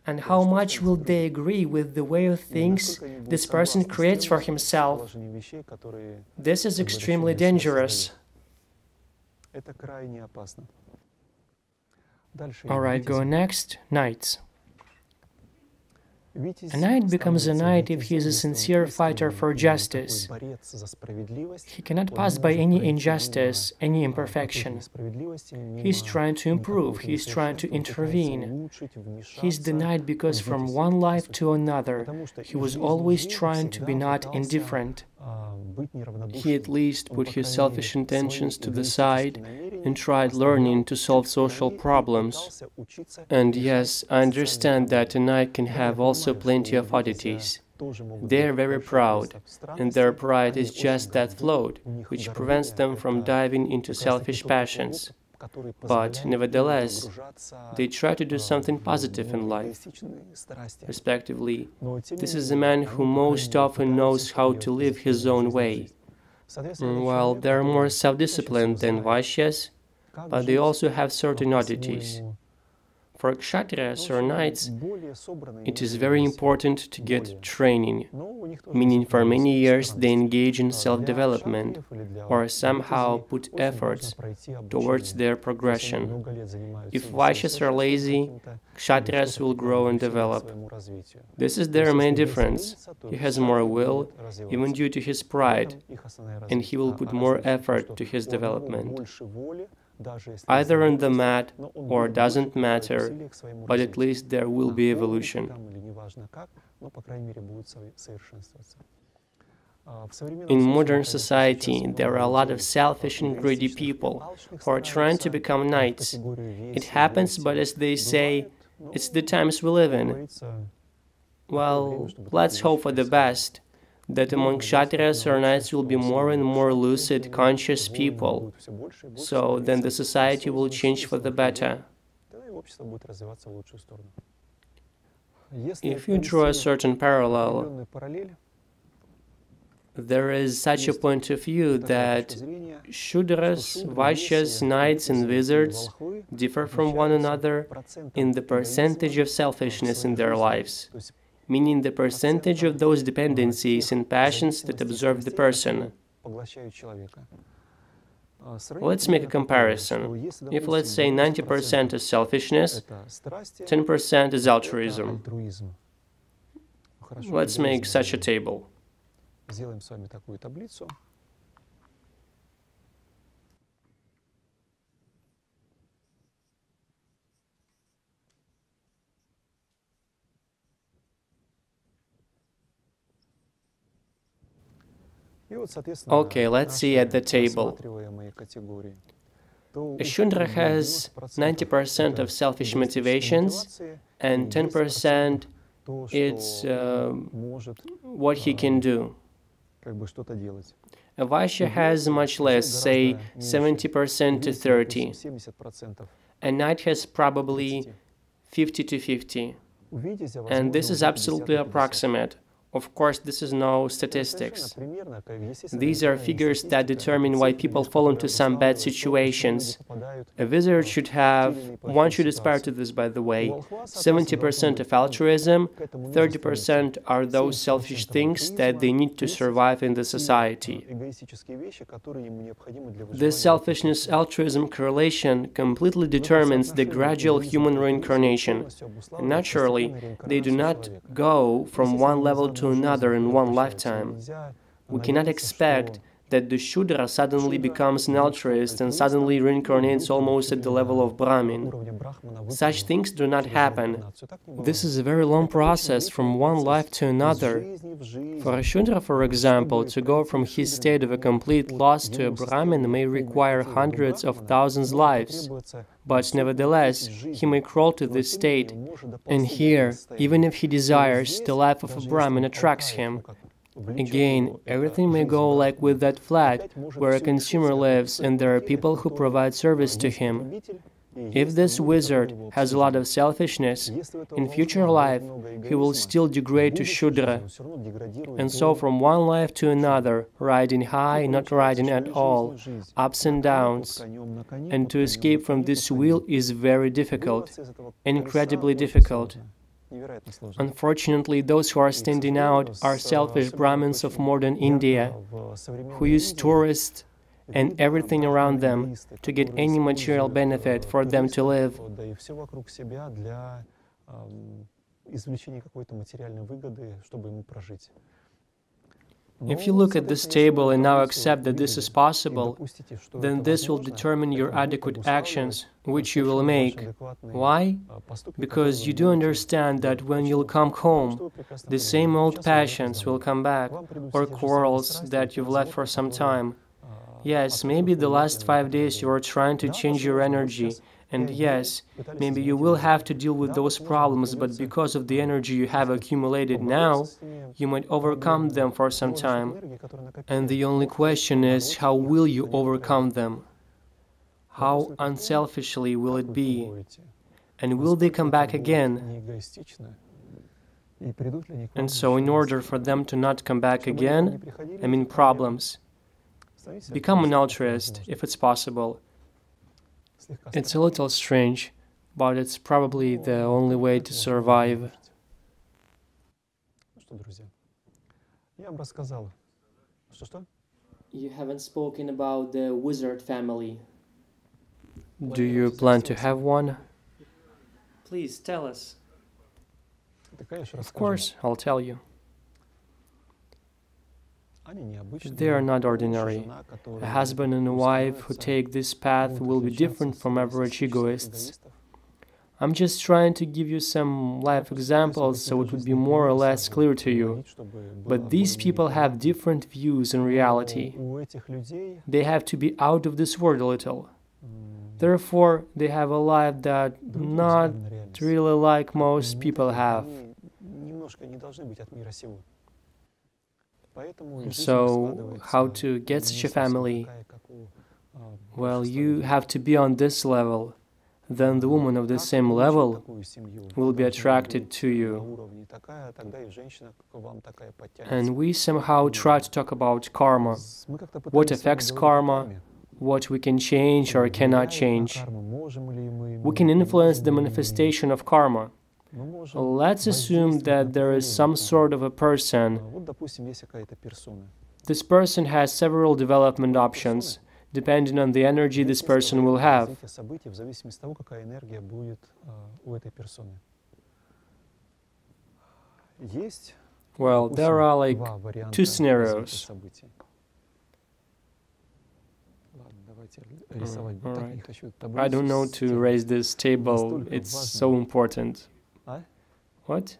And how much will they agree with the way of things this person creates for himself? This is extremely dangerous. Alright, go next. Knights. A knight becomes a knight if he is a sincere fighter for justice. He cannot pass by any injustice, any imperfection. He is trying to improve, he is trying to intervene. He is the knight because from one life to another, he was always trying to be not indifferent. He at least put his selfish intentions to the side and tried learning to solve social problems. And yes, I understand that a knight can have also plenty of oddities. They are very proud, and their pride is just that float, which prevents them from diving into selfish passions. But, nevertheless, they try to do something positive in life. Respectively, this is a man who most often knows how to live his own way. While they are more self-disciplined than Vaishyas, but they also have certain oddities. For Kshatriyas or knights, it is very important to get training, meaning for many years they engage in self-development or somehow put efforts towards their progression. If Vaishyas are lazy, Kshatriyas will grow and develop. This is their main difference. He has more will, even due to his pride, and he will put more effort to his development. Either on the mat or doesn't matter, but at least there will be evolution. In modern society, there are a lot of selfish and greedy people who are trying to become knights. It happens, but as they say, it's the times we live in. Well, let's hope for the best, that among Kshatriyas or knights will be more and more lucid, conscious people, so then the society will change for the better. If you draw a certain parallel, there is such a point of view that Shudras, Vaishyas, knights and wizards differ from one another in the percentage of selfishness in their lives, meaning the percentage of those dependencies and passions that absorb the person. Let's make a comparison. If, let's say, 90% is selfishness, 10% is altruism. Let's make such a table. Okay, let's see at the table. A Shudra has 90% of selfish motivations, and 10% it's what he can do. A Vaishya has much less, say 70% to 30. A knight has probably 50 to 50. And this is absolutely approximate. Of course, this is no statistics. These are figures that determine why people fall into some bad situations. A wizard should have, one should aspire to this by the way, 70% of altruism, 30% are those selfish things that they need to survive in the society. This selfishness-altruism correlation completely determines the gradual human reincarnation. Naturally, they do not go from one level to another in one lifetime. We cannot expect that the Shudra suddenly becomes an altruist and suddenly reincarnates almost at the level of brahmin. Such things do not happen. This is a very long process from one life to another. For a Shudra, for example, to go from his state of a complete loss to a brahmin may require hundreds of thousands of lives. But nevertheless, he may crawl to this state. And here, even if he desires, the life of a brahmin attracts him. Again, everything may go like with that flat, where a consumer lives and there are people who provide service to him. If this wizard has a lot of selfishness, in future life he will still degrade to Shudra. And so from one life to another, riding high, not riding at all, ups and downs. And to escape from this wheel is very difficult, incredibly difficult. Unfortunately, those who are standing out are selfish Brahmins of modern India, who use tourists and everything around them to get any material benefit for them to live. If you look at this table and now accept that this is possible, then this will determine your adequate actions, which you will make. Why? Because you do understand that when you'll come home, the same old passions will come back, or quarrels that you've left for some time. Yes, maybe the last 5 days you are trying to change your energy, and yes, maybe you will have to deal with those problems, but because of the energy you have accumulated now, you might overcome them for some time. And the only question is, how will you overcome them? How unselfishly will it be? And will they come back again? And so in order for them to not come back again, I mean problems, become an altruist, if it's possible. It's a little strange, but it's probably the only way to survive. You haven't spoken about the wizard family. Do you plan to have one? Please tell us. Of course, I'll tell you. They are not ordinary. A husband and a wife who take this path will be different from average egoists. I'm just trying to give you some life examples so it would be more or less clear to you. But these people have different views in reality. They have to be out of this world a little. Therefore, they have a life that not really like most people have. So, how to get such a family? Well, you have to be on this level. Then the woman of the same level will be attracted to you. And we somehow try to talk about karma. What affects karma? What we can change or cannot change? We can influence the manifestation of karma. Let's assume that there is some sort of a person. This person has several development options, depending on the energy this person will have. Well, there are like 2 scenarios. Right. I don't know to raise this table, it's so important. What?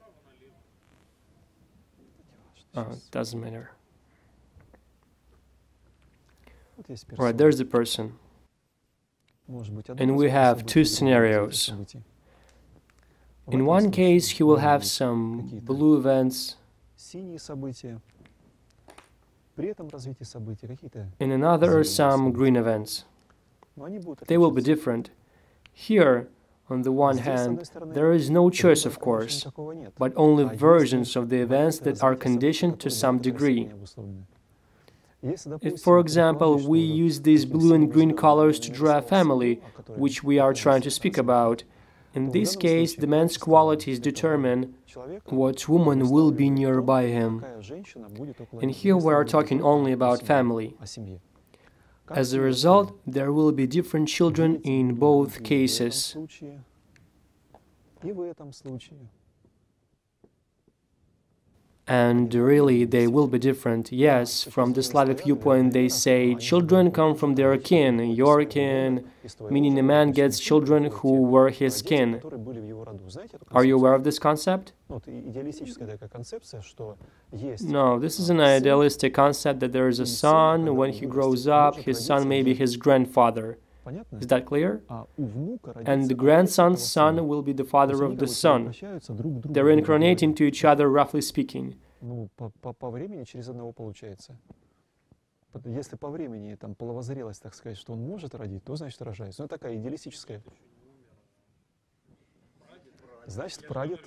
Oh, it doesn't matter. Right, there's the person. And we have 2 scenarios. In one case, he will have some blue events. In another, some green events. They will be different. Here, on the one hand, there is no choice, of course, but only versions of the events that are conditioned to some degree. If, for example, we use these blue and green colors to draw a family, which we are trying to speak about, in this case, the man's qualities determine what woman will be nearby him. And here we are talking only about family. As a result, there will be different children in both cases. And really, they will be different. Yes, from the Slavic viewpoint, they say children come from their kin, your kin, meaning a man gets children who were his kin. Are you aware of this concept? No, this is an idealistic concept that there is a son. When he grows up, his son may be his grandfather. Is that clear? And the grandson's son will be the father of the son. They're incarnating to each other, roughly speaking. Если по времени там половозрелость, так сказать, что он может родить, то значит рожается. Ну, такая идеалистическая. Значит, прадед,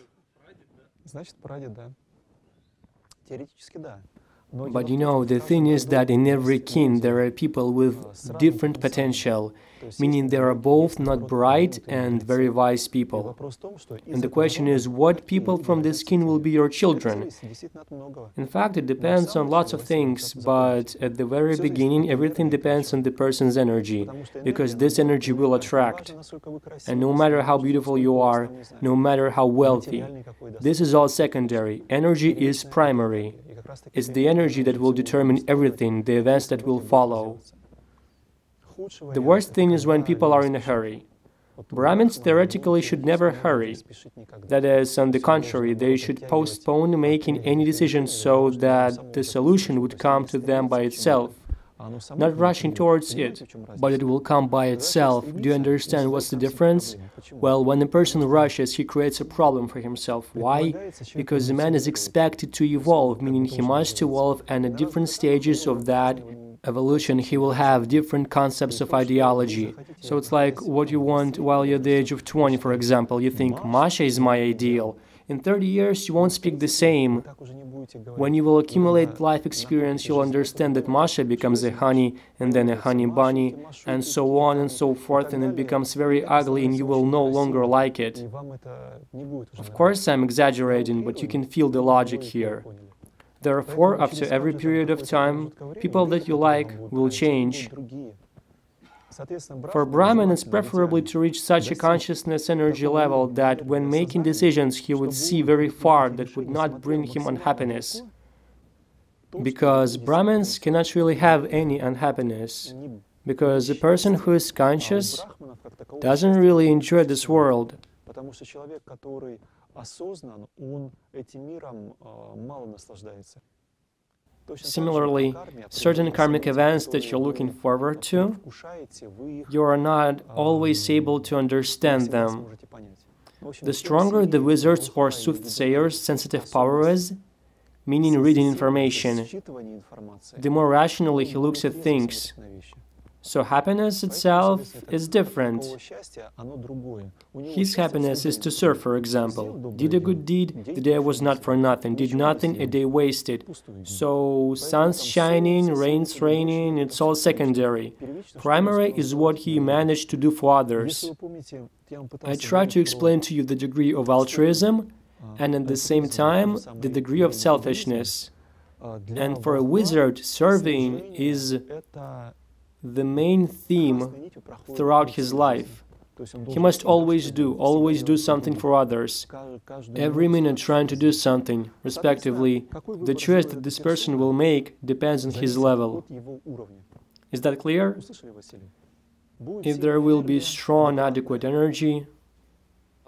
да. Теоретически, да. But you know, the thing is that in every kin there are people with different potential, meaning they are both not bright and very wise people. And the question is, what people from this kin will be your children? In fact, it depends on lots of things, but at the very beginning, everything depends on the person's energy, because this energy will attract. And no matter how beautiful you are, no matter how wealthy, this is all secondary. Energy is primary. It's the energy that will determine everything, the events that will follow. The worst thing is when people are in a hurry. Brahmins theoretically should never hurry. That is, on the contrary, they should postpone making any decisions so that the solution would come to them by itself. Not rushing towards it, but it will come by itself. Do you understand what's the difference? Well, when a person rushes, he creates a problem for himself. Why? Because a man is expected to evolve, meaning he must evolve, and at different stages of that evolution, he will have different concepts of ideology. So it's like what you want while you're at the age of 20, for example. You think, Masha is my ideal. In 30 years, you won't speak the same. When you will accumulate life experience, you'll understand that Masha becomes a honey, and then a honey bunny, and so on and so forth, and it becomes very ugly, and you will no longer like it. Of course, I'm exaggerating, but you can feel the logic here. Therefore, after every period of time, people that you like will change. For Brahman, it's preferably to reach such a consciousness energy level that when making decisions, he would see very far that would not bring him unhappiness. Because Brahmins cannot really have any unhappiness. Because a person who is conscious doesn't really enjoy this world. Similarly, certain karmic events that you're looking forward to, you are not always able to understand them. The stronger the wizard's or soothsayer's sensitive power is, meaning reading information, the more rationally he looks at things. So happiness itself is different. His happiness is to serve, for example. Did a good deed, the day was not for nothing. Did nothing, a day wasted. So sun's shining, rain's raining, it's all secondary. Primary is what he managed to do for others. I try to explain to you the degree of altruism and at the same time the degree of selfishness. And for a wizard, serving is the main theme throughout his life. He must always do something for others. Every minute trying to do something, respectively. The choice that this person will make depends on his level. Is that clear? If there will be strong, adequate energy.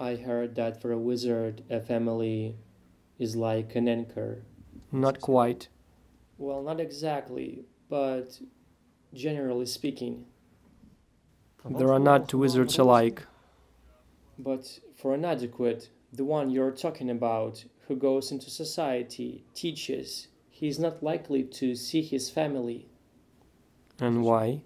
I heard that for a wizard, a family is like an anchor. Not quite. Well, not exactly, but generally speaking. There are not two wizards alike. But for an adequate, the one you're talking about, who goes into society, teaches, he is not likely to see his family. And why?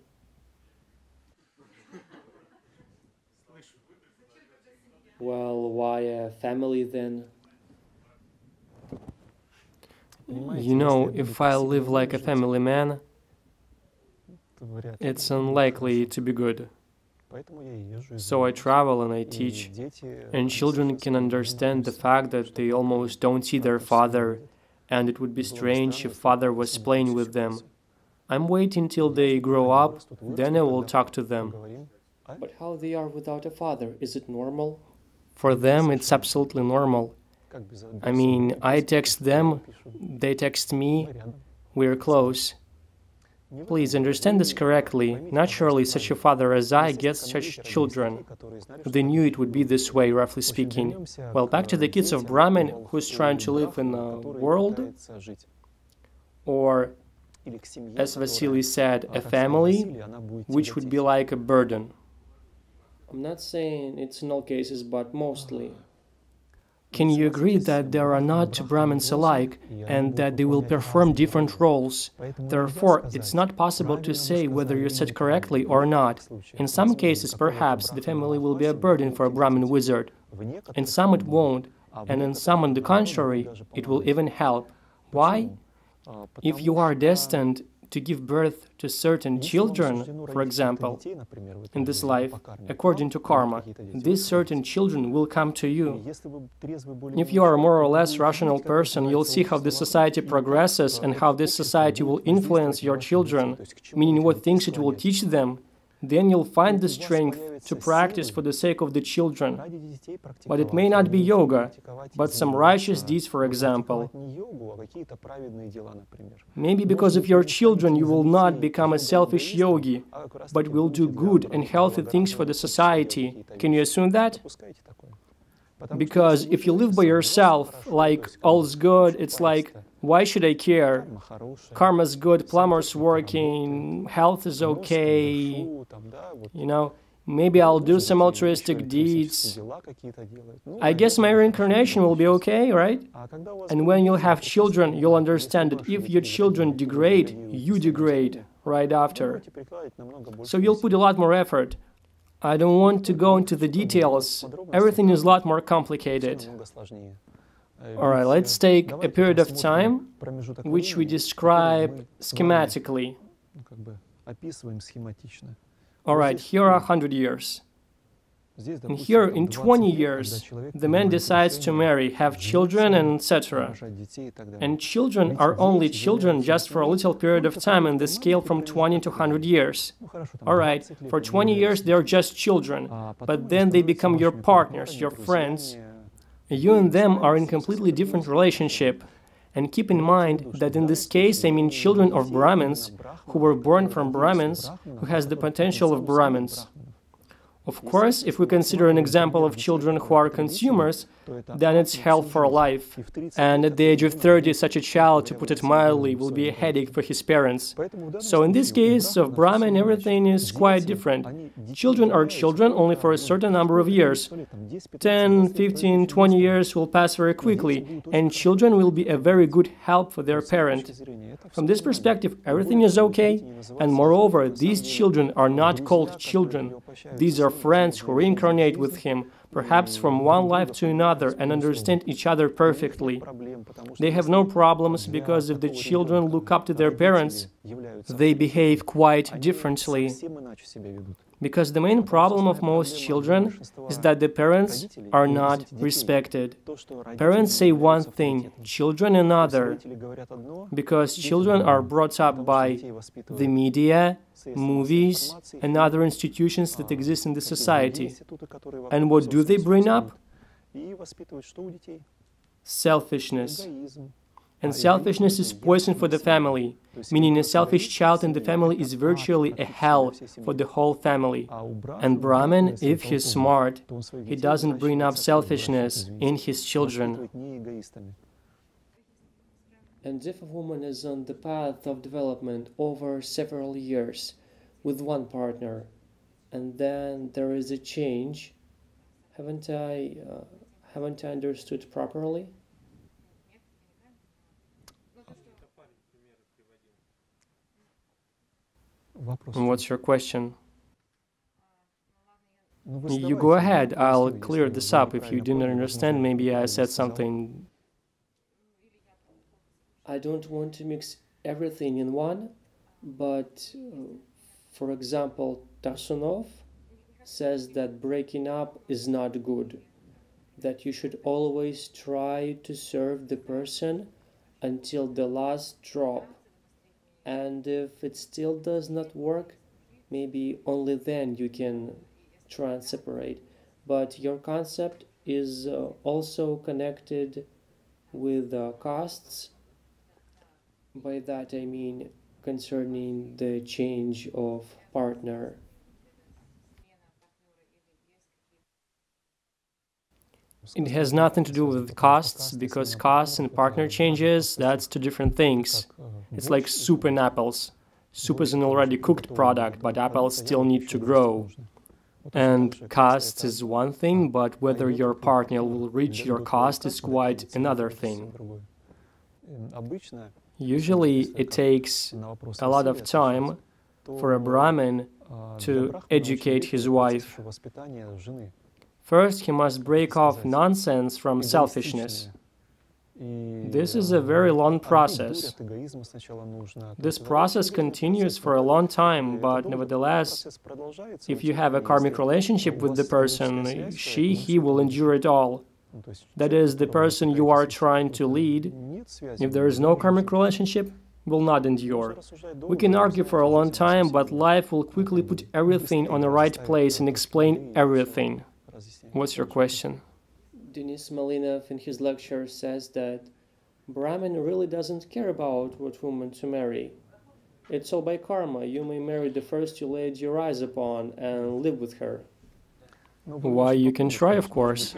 Well, why a family then? You know, if I live like a family man, it's unlikely to be good. So I travel and I teach, and children can understand the fact that they almost don't see their father, and it would be strange if father was playing with them. I'm waiting till they grow up, then I will talk to them. But how they are without a father, is it normal? For them it's absolutely normal. I mean, I text them, they text me, we're close. Please understand this correctly. Naturally, such a father as I gets such children. They knew it would be this way, roughly speaking. Well, back to the kids of Brahmin who's trying to live in a world, or, as Vasily said, a family, which would be like a burden. I'm not saying it's in all cases, but mostly. Can you agree that there are not two Brahmins alike, and that they will perform different roles? Therefore, it's not possible to say whether you said correctly or not. In some cases, perhaps, the family will be a burden for a Brahmin wizard. In some it won't, and in some, on the contrary, it will even help. Why? If you are destined to give birth to certain children, for example, in this life, according to karma, these certain children will come to you. If you are a more or less rational person, you'll see how this society progresses and how this society will influence your children, meaning what things it will teach them. Then you'll find the strength to practice for the sake of the children. But it may not be yoga, but some righteous deeds, for example. Maybe because of your children you will not become a selfish yogi, but will do good and healthy things for the society. Can you assume that? Because if you live by yourself, like all's good, it's like, why should I care? Karma's good, plumber's working, health is okay, you know, maybe I'll do some altruistic deeds. I guess my reincarnation will be okay, right? And when you'll have children, you'll understand that if your children degrade, you degrade right after. So you'll put a lot more effort. I don't want to go into the details. Everything is a lot more complicated. Alright, let's take a period of time which we describe schematically. Alright, here are 100 years. And here, in 20 years, the man decides to marry, have children, and etc. And children are only children just for a little period of time in the scale from 20 to 100 years. Alright, for 20 years they're just children, but then they become your partners, your friends. You and them are in completely different relationship. And keep in mind that in this case I mean children of Brahmins, who were born from Brahmins, who has the potential of Brahmins. Of course, if we consider an example of children who are consumers, then it's hell for life. And at the age of 30, such a child, to put it mildly, will be a headache for his parents. So in this case of Brahmin, everything is quite different. Children are children only for a certain number of years. 10, 15, 20 years will pass very quickly, and children will be a very good help for their parent. From this perspective, everything is okay. And moreover, these children are not called children. These are friends who reincarnate with him, perhaps from one life to another, and understand each other perfectly. They have no problems because if the children look up to their parents, they behave quite differently. Because the main problem of most children is that the parents are not respected. Parents say one thing, children another, because children are brought up by the media, movies, and other institutions that exist in the society. And what do they bring up? Selfishness. And selfishness is poison for the family, meaning a selfish child in the family is virtually a hell for the whole family. And Brahmin, if he's smart, he doesn't bring up selfishness in his children. And if a woman is on the path of development over several years with one partner, and then there is a change, haven't I understood properly? And what's your question? You go ahead, I'll clear this up. If you didn't understand, maybe I said something. I don't want to mix everything in one, but for example, Tarsunov says that breaking up is not good, that you should always try to serve the person until the last drop. And if it still does not work, maybe only then you can try and separate. But your concept is also connected with castes. By that I mean concerning the change of partner. It has nothing to do with castes, because castes and partner changes, that's two different things. It's like soup and apples. Soup is an already cooked product, but apples still need to grow. And caste is one thing, but whether your partner will reach your caste is quite another thing. Usually it takes a lot of time for a brahmin to educate his wife. First, he must break off nonsense from selfishness. This is a very long process. This process continues for a long time, but nevertheless, if you have a karmic relationship with the person, he will endure it all. That is, the person you are trying to lead, if there is no karmic relationship, will not endure. We can argue for a long time, but life will quickly put everything on the right place and explain everything. What's your question? Denis Malinov in his lecture says that Brahmin really doesn't care about what woman to marry. It's all by karma. You may marry the first you laid your eyes upon and live with her. Why, you can try, of course.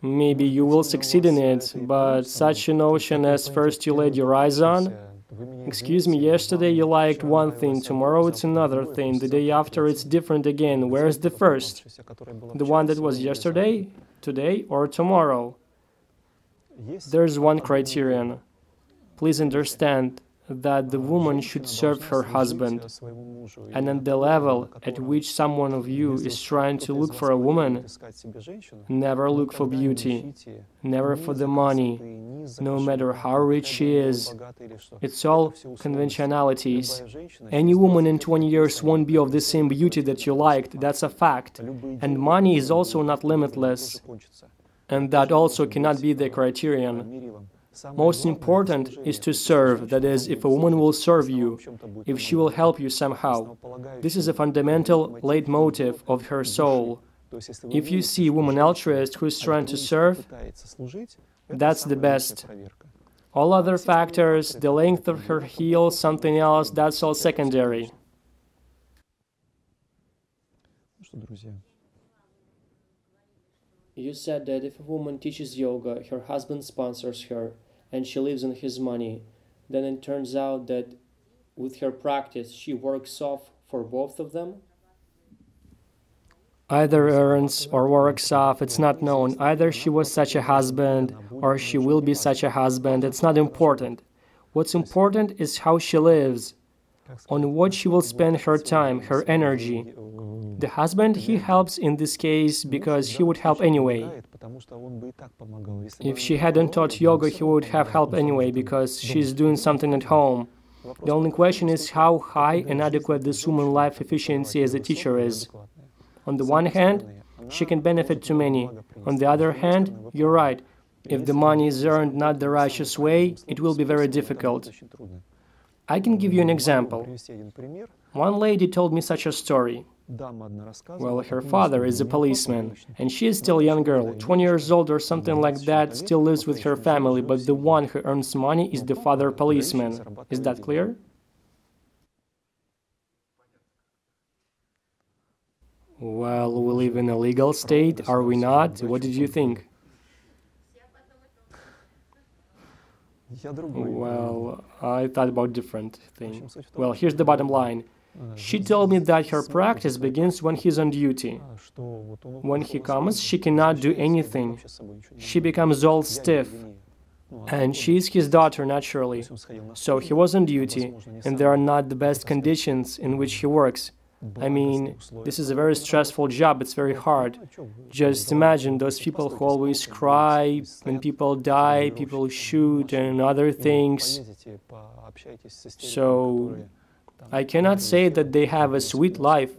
Maybe you will succeed in it, but such a notion as first you laid your eyes on? Excuse me, yesterday you liked one thing, tomorrow it's another thing, the day after it's different again. Where's the first? The one that was yesterday, today, or tomorrow? There's one criterion. Please understand that the woman should serve her husband, and at the level at which someone of you is trying to look for a woman, never look for beauty, never for the money, no matter how rich she is. It's all conventionalities. Any woman in 20 years won't be of the same beauty that you liked, that's a fact. And money is also not limitless, and that also cannot be the criterion. Most important is to serve, that is, if a woman will serve you, if she will help you somehow. This is a fundamental leitmotif of her soul. If you see a woman altruist who is trying to serve, that's the best. All other factors, the length of her heel, something else, that's all secondary. You said that if a woman teaches yoga, her husband sponsors her, and she lives on his money, then it turns out that with her practice she works off for both of them? Either earns or works off, it's not known. Either she was such a husband or she will be such a husband, it's not important. What's important is how she lives, on what she will spend her time, her energy. The husband, he helps in this case because he would help anyway. If she hadn't taught yoga, he would have helped anyway because she's doing something at home. The only question is how high and adequate this woman's life efficiency as a teacher is. On the one hand, she can benefit too many. On the other hand, you're right. If the money is earned not the righteous way, it will be very difficult. I can give you an example. One lady told me such a story. Well, her father is a policeman, and she is still a young girl, 20 years old or something like that, still lives with her family, but the one who earns money is the father policeman. Is that clear? Well, we live in a legal state, are we not? What did you think? Well, I thought about different thing. Well, here's the bottom line. She told me that her practice begins when he's on duty. When he comes, she cannot do anything. She becomes all stiff. And she is his daughter naturally. So he was on duty, and there are not the best conditions in which he works. I mean, this is a very stressful job, it's very hard. Just imagine those people who always cry when people die, people shoot and other things. So, I cannot say that they have a sweet life,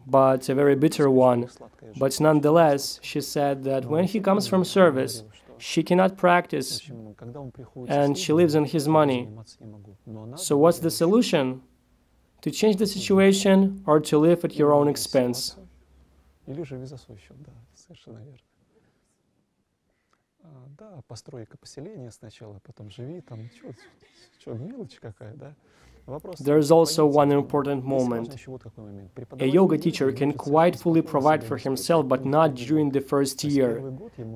but a very bitter one. But nonetheless, she said that when he comes from service, she cannot practice, and she lives on his money. So what's the solution? To change the situation or to live at your own expense? Совершенно верно. Да, построй-ка поселение сначала, потом живи, там, чё, мелочь какая, да? There's also one important moment. A yoga teacher can quite fully provide for himself, but not during the first year.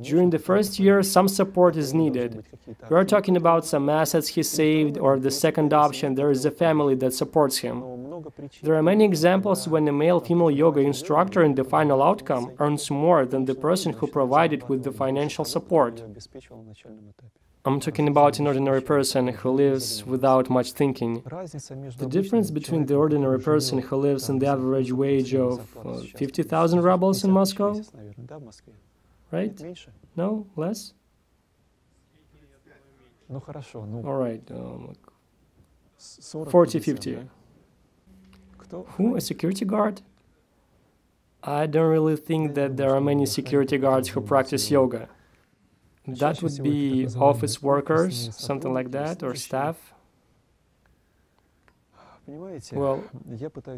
During the first year, some support is needed. We are talking about some assets he saved, or the second option, there is a family that supports him. There are many examples when a male-female yoga instructor in the final outcome earns more than the person who provided with the financial support. I'm talking about an ordinary person who lives without much thinking. The difference between the ordinary person who lives on the average wage of 50,000 rubles in Moscow, right? No? Less? All right, 40, 50. Who? A security guard? I don't really think that there are many security guards who practice yoga. That would be office workers, something like that, or staff. Well,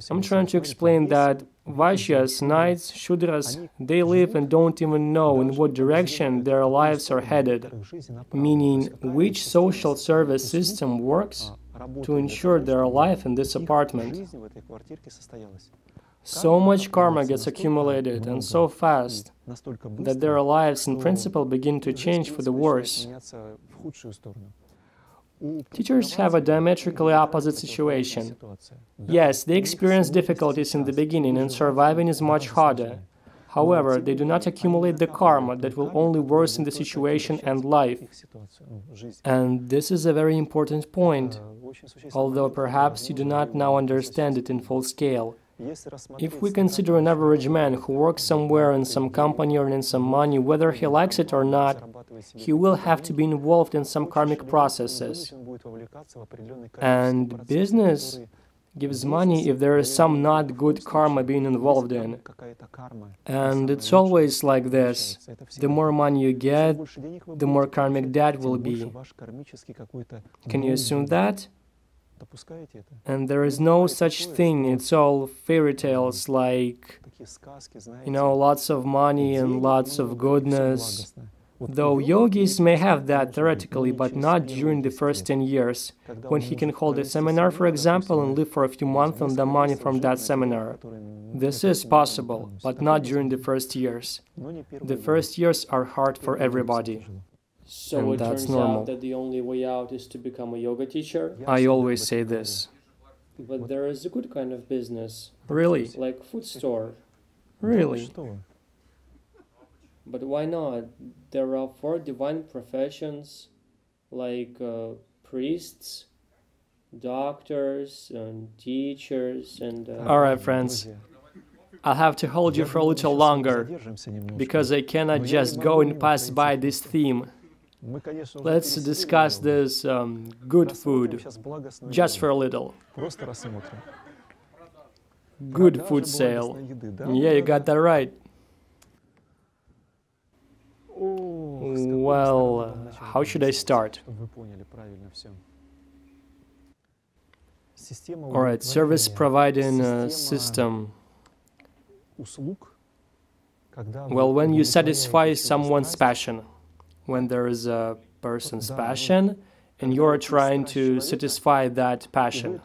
I'm trying to explain that Vaishyas, Knights, Shudras, they live and don't even know in what direction their lives are headed, meaning which social service system works to ensure their life in this apartment. So much karma gets accumulated, and so fast, that their lives in principle begin to change for the worse. Teachers have a diametrically opposite situation. Yes, they experience difficulties in the beginning, and surviving is much harder. However, they do not accumulate the karma that will only worsen the situation and life. And this is a very important point, although perhaps you do not now understand it in full scale. If we consider an average man who works somewhere in some company earning some money, whether he likes it or not, he will have to be involved in some karmic processes. And business gives money if there is some not good karma being involved in. And it's always like this. The more money you get, the more karmic debt will be. Can you assume that? And there is no such thing, it's all fairy tales like, lots of money and lots of goodness. Though yogis may have that theoretically, but not during the first 10 years, when he can hold a seminar, for example, and live for a few months on the money from that seminar. This is possible, but not during the first years. The first years are hard for everybody. So it turns out that the only way out is to become a yoga teacher? I always say this. But there is a good kind of business. Really? Like food store. Really? But why not? There are 4 divine professions, like priests, doctors, and teachers, and... Alright, friends. I'll have to hold you for a little longer, because I cannot just go and pass by this theme. Let's discuss this good food, just for a little. Good food sale. Yeah, you got that right. Well, how should I start? Alright, service providing system. Well, when you satisfy someone's passion. When there is a person's passion, and you're trying to satisfy that passion.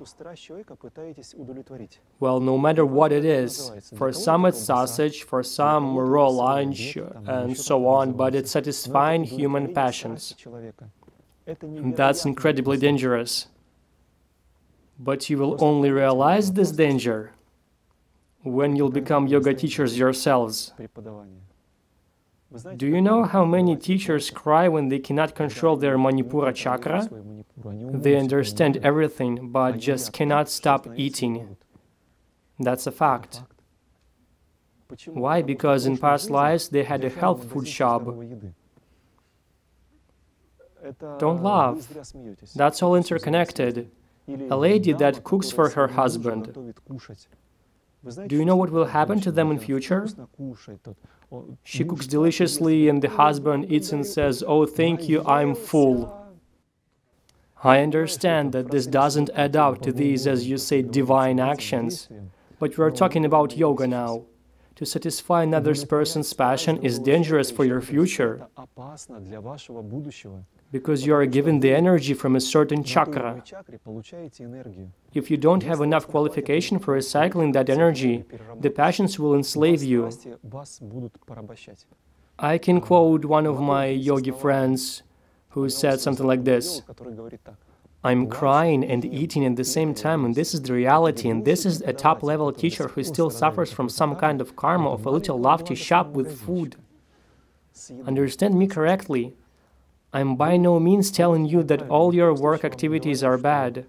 Well, no matter what it is, for some it's sausage, for some raw lunch, and so on, but it's satisfying human passions. And that's incredibly dangerous. But you will only realize this danger when you'll become yoga teachers yourselves. Do you know how many teachers cry when they cannot control their Manipura chakra? They understand everything, but just cannot stop eating. That's a fact. Why? Because in past lives they had a health food shop. Don't laugh. That's all interconnected. A lady that cooks for her husband. Do you know what will happen to them in future? She cooks deliciously and the husband eats and says, "Oh, thank you, I'm full." I understand that this doesn't add up to these, as you say, divine actions, but we are talking about yoga now. to satisfy another person's passion is dangerous for your future, because you are given the energy from a certain chakra. If you don't have enough qualification for recycling that energy, the passions will enslave you. I can quote one of my yogi friends who said something like this: I'm crying and eating at the same time, and this is the reality, and this is a top-level teacher who still suffers from some kind of karma of a little lofty shop with food. Understand me correctly. I'm by no means telling you that all your work activities are bad.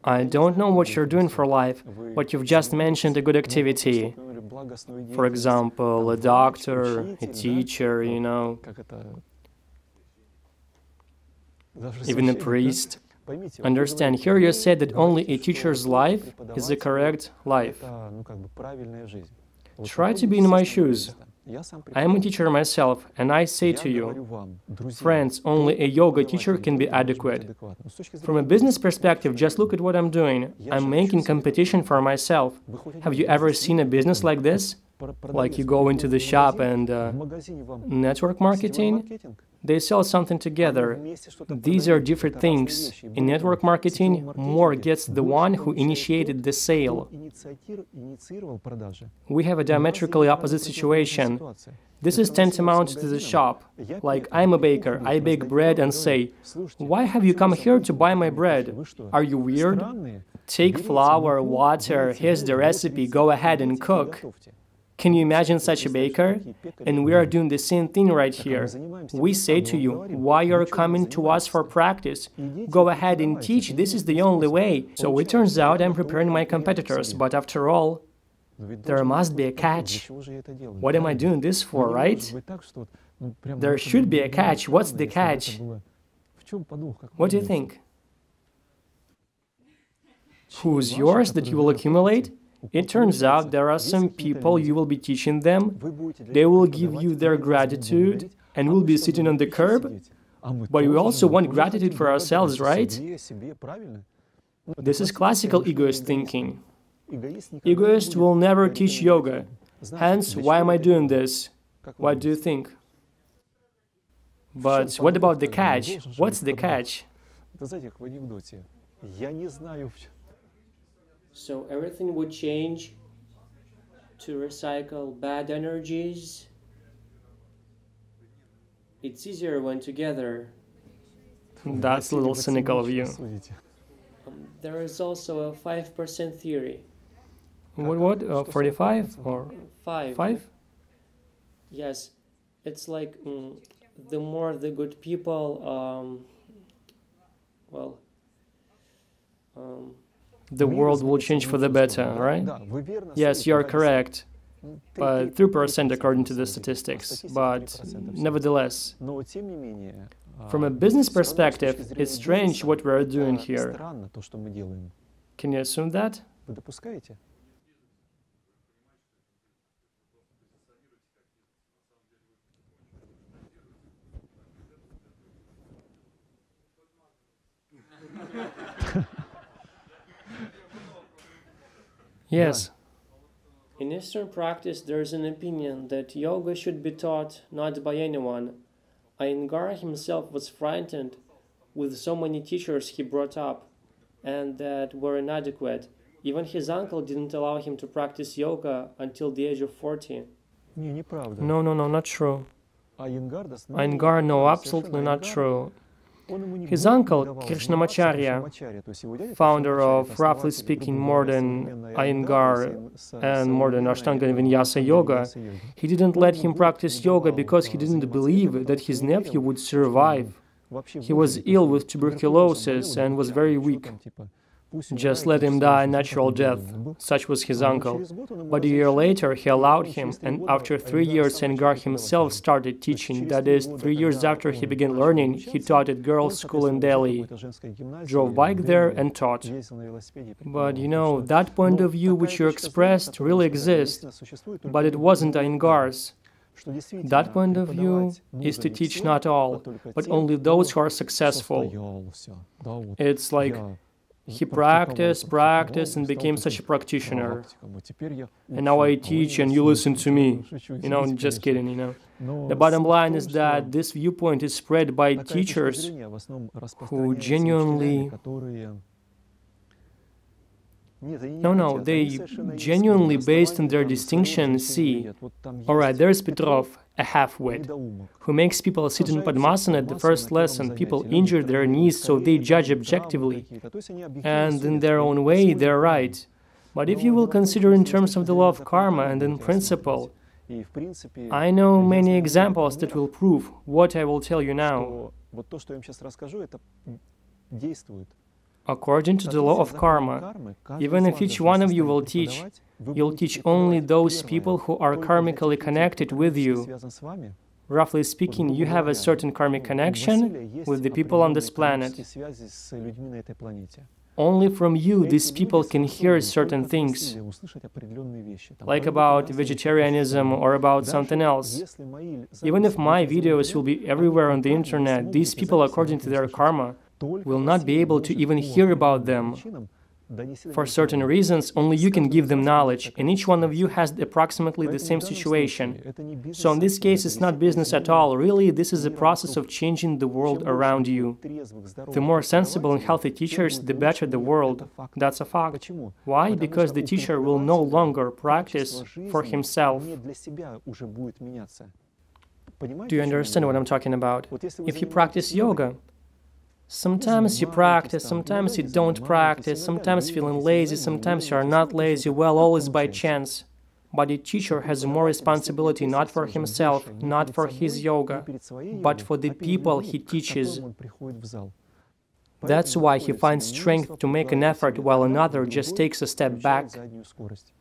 I don't know what you're doing for life, but you've just mentioned a good activity. For example, a doctor, a teacher, you know, even a priest. Understand, here you said that only a teacher's life is the correct life. Try to be in my shoes. I am a teacher myself, and I say to you, friends, only a yoga teacher can be adequate. From a business perspective, just look at what I'm doing. I'm making competition for myself. Have you ever seen a business like this? Like you go into the shop and network marketing? They sell something together. These are different things. In network marketing, more gets the one who initiated the sale. We have a diametrically opposite situation. This is tantamount to the shop. Like, I'm a baker, I bake bread and say, why have you come here to buy my bread? Are you weird? Take flour, water, here's the recipe, go ahead and cook. Can you imagine such a baker? And we are doing the same thing right here. We say to you, why you're coming to us for practice? Go ahead and teach, this is the only way. So it turns out I'm preparing my competitors, but after all, there must be a catch. What am I doing this for, right? There should be a catch. What's the catch? What do you think? Who's yours that you will accumulate? It turns out there are some people you will be teaching them, they will give you their gratitude and will be sitting on the curb, but we also want gratitude for ourselves, right? This is classical egoist thinking. Egoists will never teach yoga, hence why am I doing this? What do you think? But what about the catch? What's the catch? So everything would change to recycle bad energies. It's easier when together. That's a little cynical of you. There is also a 5% theory. What? 45 or 5? Yes, it's like the more the good people, the world will change for the better, right? Yes, you're correct. But 3% according to the statistics. But nevertheless, from a business perspective, it's strange what we're doing here. Can you assume that? Yes. In Eastern practice, there is an opinion that yoga should be taught not by anyone. Iyengar himself was frightened with so many teachers he brought up and that were inadequate. Even his uncle didn't allow him to practice yoga until the age of 40. No, not true. Iyengar, no, absolutely not true. His uncle, Krishnamacharya, founder of, roughly speaking, modern Iyengar and modern Ashtanga Vinyasa yoga, he didn't let him practice yoga because he didn't believe that his nephew would survive. He was ill with tuberculosis and was very weak. Just let him die a natural death, such was his uncle. But a year later he allowed him, and after 3 years Iyengar himself started teaching. That is, 3 years after he began learning, he taught at girls' school in Delhi, drove bike there and taught. But you know, that point of view which you expressed really exists, but it wasn't Iyengar's. That point of view is to teach not all, but only those who are successful. It's like He practiced, and became such a practitioner. And now I teach and you listen to me. Just kidding, The bottom line is that this viewpoint is spread by teachers who genuinely... they genuinely, based on their distinction, see, alright, there's Petrov, a half-wit, who makes people sit in Padmasana at the first lesson. People injure their knees, so they judge objectively. And in their own way, they're right. But if you will consider in terms of the law of karma and in principle, I know many examples that will prove what I will tell you now. According to the law of karma, even if each one of you will teach, you'll teach only those people who are karmically connected with you. Roughly speaking, you have a certain karmic connection with the people on this planet. Only from you these people can hear certain things, like about vegetarianism or about something else. Even if my videos will be everywhere on the internet, these people, according to their karma, will not be able to even hear about them. For certain reasons, only you can give them knowledge, and each one of you has approximately the same situation. So in this case, it's not business at all. Really, this is a process of changing the world around you. The more sensible and healthy teachers, the better the world. That's a fact. Why? Because the teacher will no longer practice for himself. Do you understand what I'm talking about? If you practice yoga, sometimes you practice, sometimes you don't practice, sometimes feeling lazy, sometimes you are not lazy, well, all is by chance. But the teacher has more responsibility not for himself, not for his yoga, but for the people he teaches. That's why he finds strength to make an effort while another just takes a step back.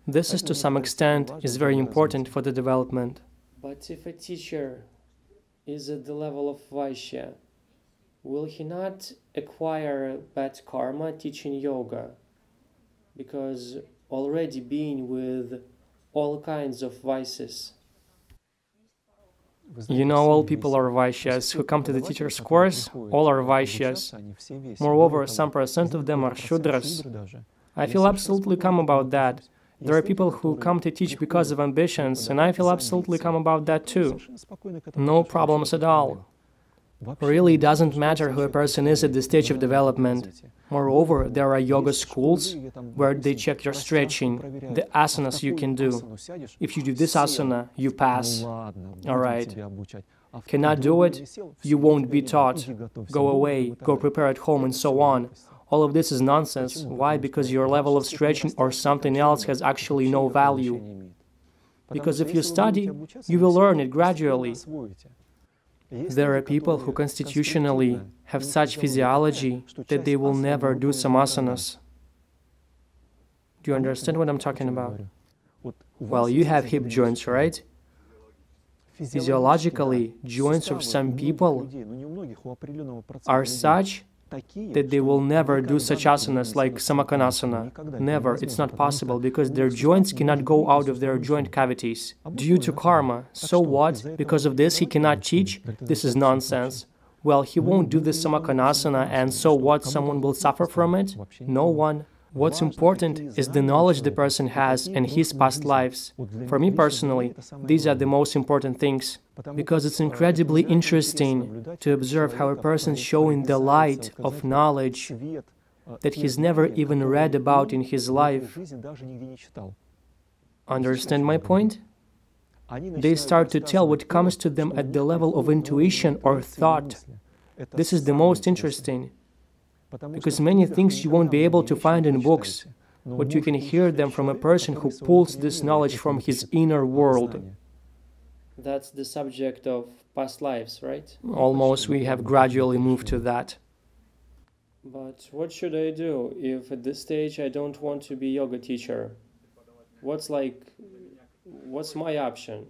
This is to some extent is very important for the development. But if a teacher is at the level of Vaishya, will he not acquire bad karma teaching yoga? Because already being with all kinds of vices. All people are Vaishyas. Who come to the teacher's course, all are Vaishyas. Moreover, some percent of them are Shudras. I feel absolutely calm about that. There are people who come to teach because of ambitions, and I feel absolutely calm about that too. No problems at all. Really doesn't matter who a person is at this stage of development. Moreover, there are yoga schools where they check your stretching, the asanas you can do. If you do this asana, you pass. Alright. Cannot do it, you won't be taught. Go away, go prepare at home, and so on. All of this is nonsense. Why? Because your level of stretching or something else has actually no value. Because if you study, you will learn it gradually. There are people who constitutionally have such physiology that they will never do some asanas. Do you understand what I'm talking about? Well, you have hip joints, right? Physiologically, joints of some people are such that they will never do such asanas like Samakanasana. Never. It's not possible because their joints cannot go out of their joint cavities due to karma. So what? Because of this he cannot teach? This is nonsense. Well, he won't do this Samakanasana, and so what? Someone will suffer from it? No one. What's important is the knowledge the person has and his past lives. For me personally, these are the most important things, because it's incredibly interesting to observe how a person showing the light of knowledge that he's never even read about in his life. Understand my point? They start to tell what comes to them at the level of intuition or thought. This is the most interesting. Because many things you won't be able to find in books, but you can hear them from a person who pulls this knowledge from his inner world. That's the subject of past lives, right? Almost we have gradually moved to that. But what should I do if at this stage I don't want to be a yoga teacher? What's my option?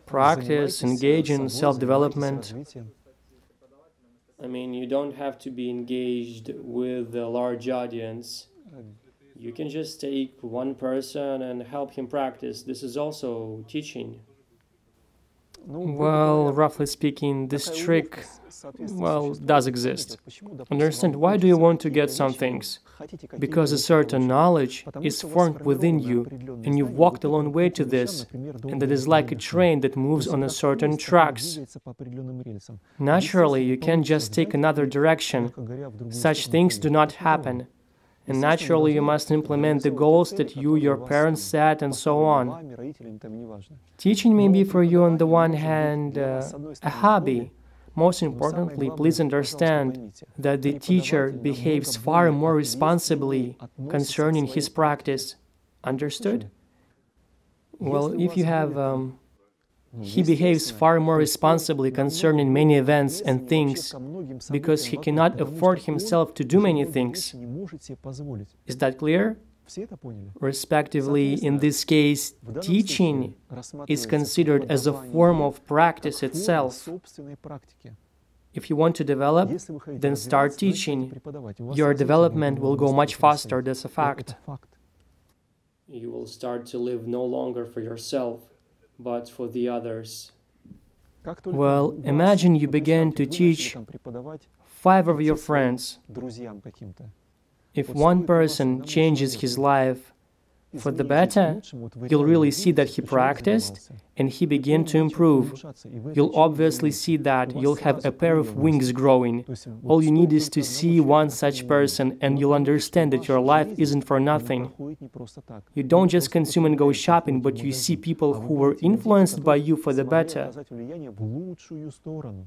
Practice, engage in self-development. I mean, you don't have to be engaged with a large audience. You can just take one person and help him practice. This is also teaching. Well, roughly speaking, this trick well, does exist. Understand, why do you want to get some things? Because a certain knowledge is formed within you, and you've walked a long way to this, and it is like a train that moves on a certain tracks. Naturally, you can't just take another direction. Such things do not happen. And naturally, you must implement the goals that you, your parents set, and so on. Teaching may be for you, on the one hand, a hobby. Most importantly, please understand that the teacher behaves far more responsibly concerning his practice. Understood? Well, if you have... he behaves far more responsibly concerning many events and things because he cannot afford himself to do many things. Is that clear? Respectively, in this case, teaching is considered as a form of practice itself. If you want to develop, then start teaching. Your development will go much faster, that's a fact. You will start to live no longer for yourself, but for the others. Well, imagine you begin to teach 5 of your friends. If one person changes his life for the better, you'll really see that he practiced and he began to improve. You'll obviously see that you'll have a pair of wings growing. All you need is to see one such person and you'll understand that your life isn't for nothing. You don't just consume and go shopping, but you see people who were influenced by you for the better.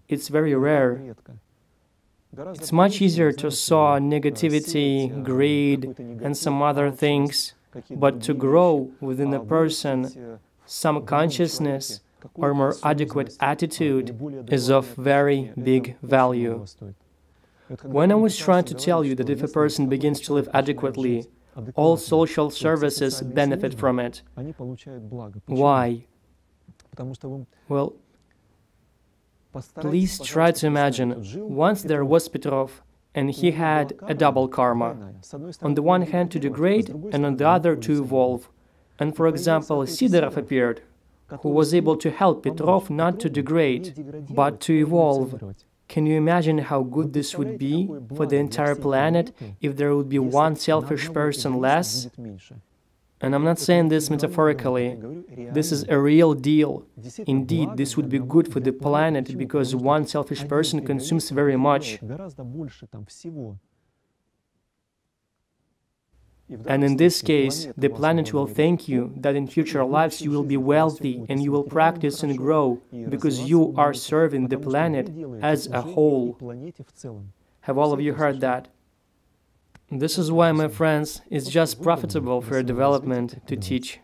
It's very rare. It's much easier to sow negativity, greed, and some other things, but to grow within a person some consciousness or more adequate attitude is of very big value. When I was trying to tell you that if a person begins to live adequately, all social services benefit from it. Why? Well, please try to imagine, once there was Petrov, and he had a double karma. On the one hand to degrade, and on the other to evolve. And for example, Sidorov appeared, who was able to help Petrov not to degrade, but to evolve. Can you imagine how good this would be for the entire planet if there would be one selfish person less? And I'm not saying this metaphorically. This is a real deal. Indeed, this would be good for the planet because one selfish person consumes very much. And in this case, the planet will thank you that in future lives you will be wealthy and you will practice and grow because you are serving the planet as a whole. Have all of you heard that? This is why, my friends, it's just profitable for your development to teach.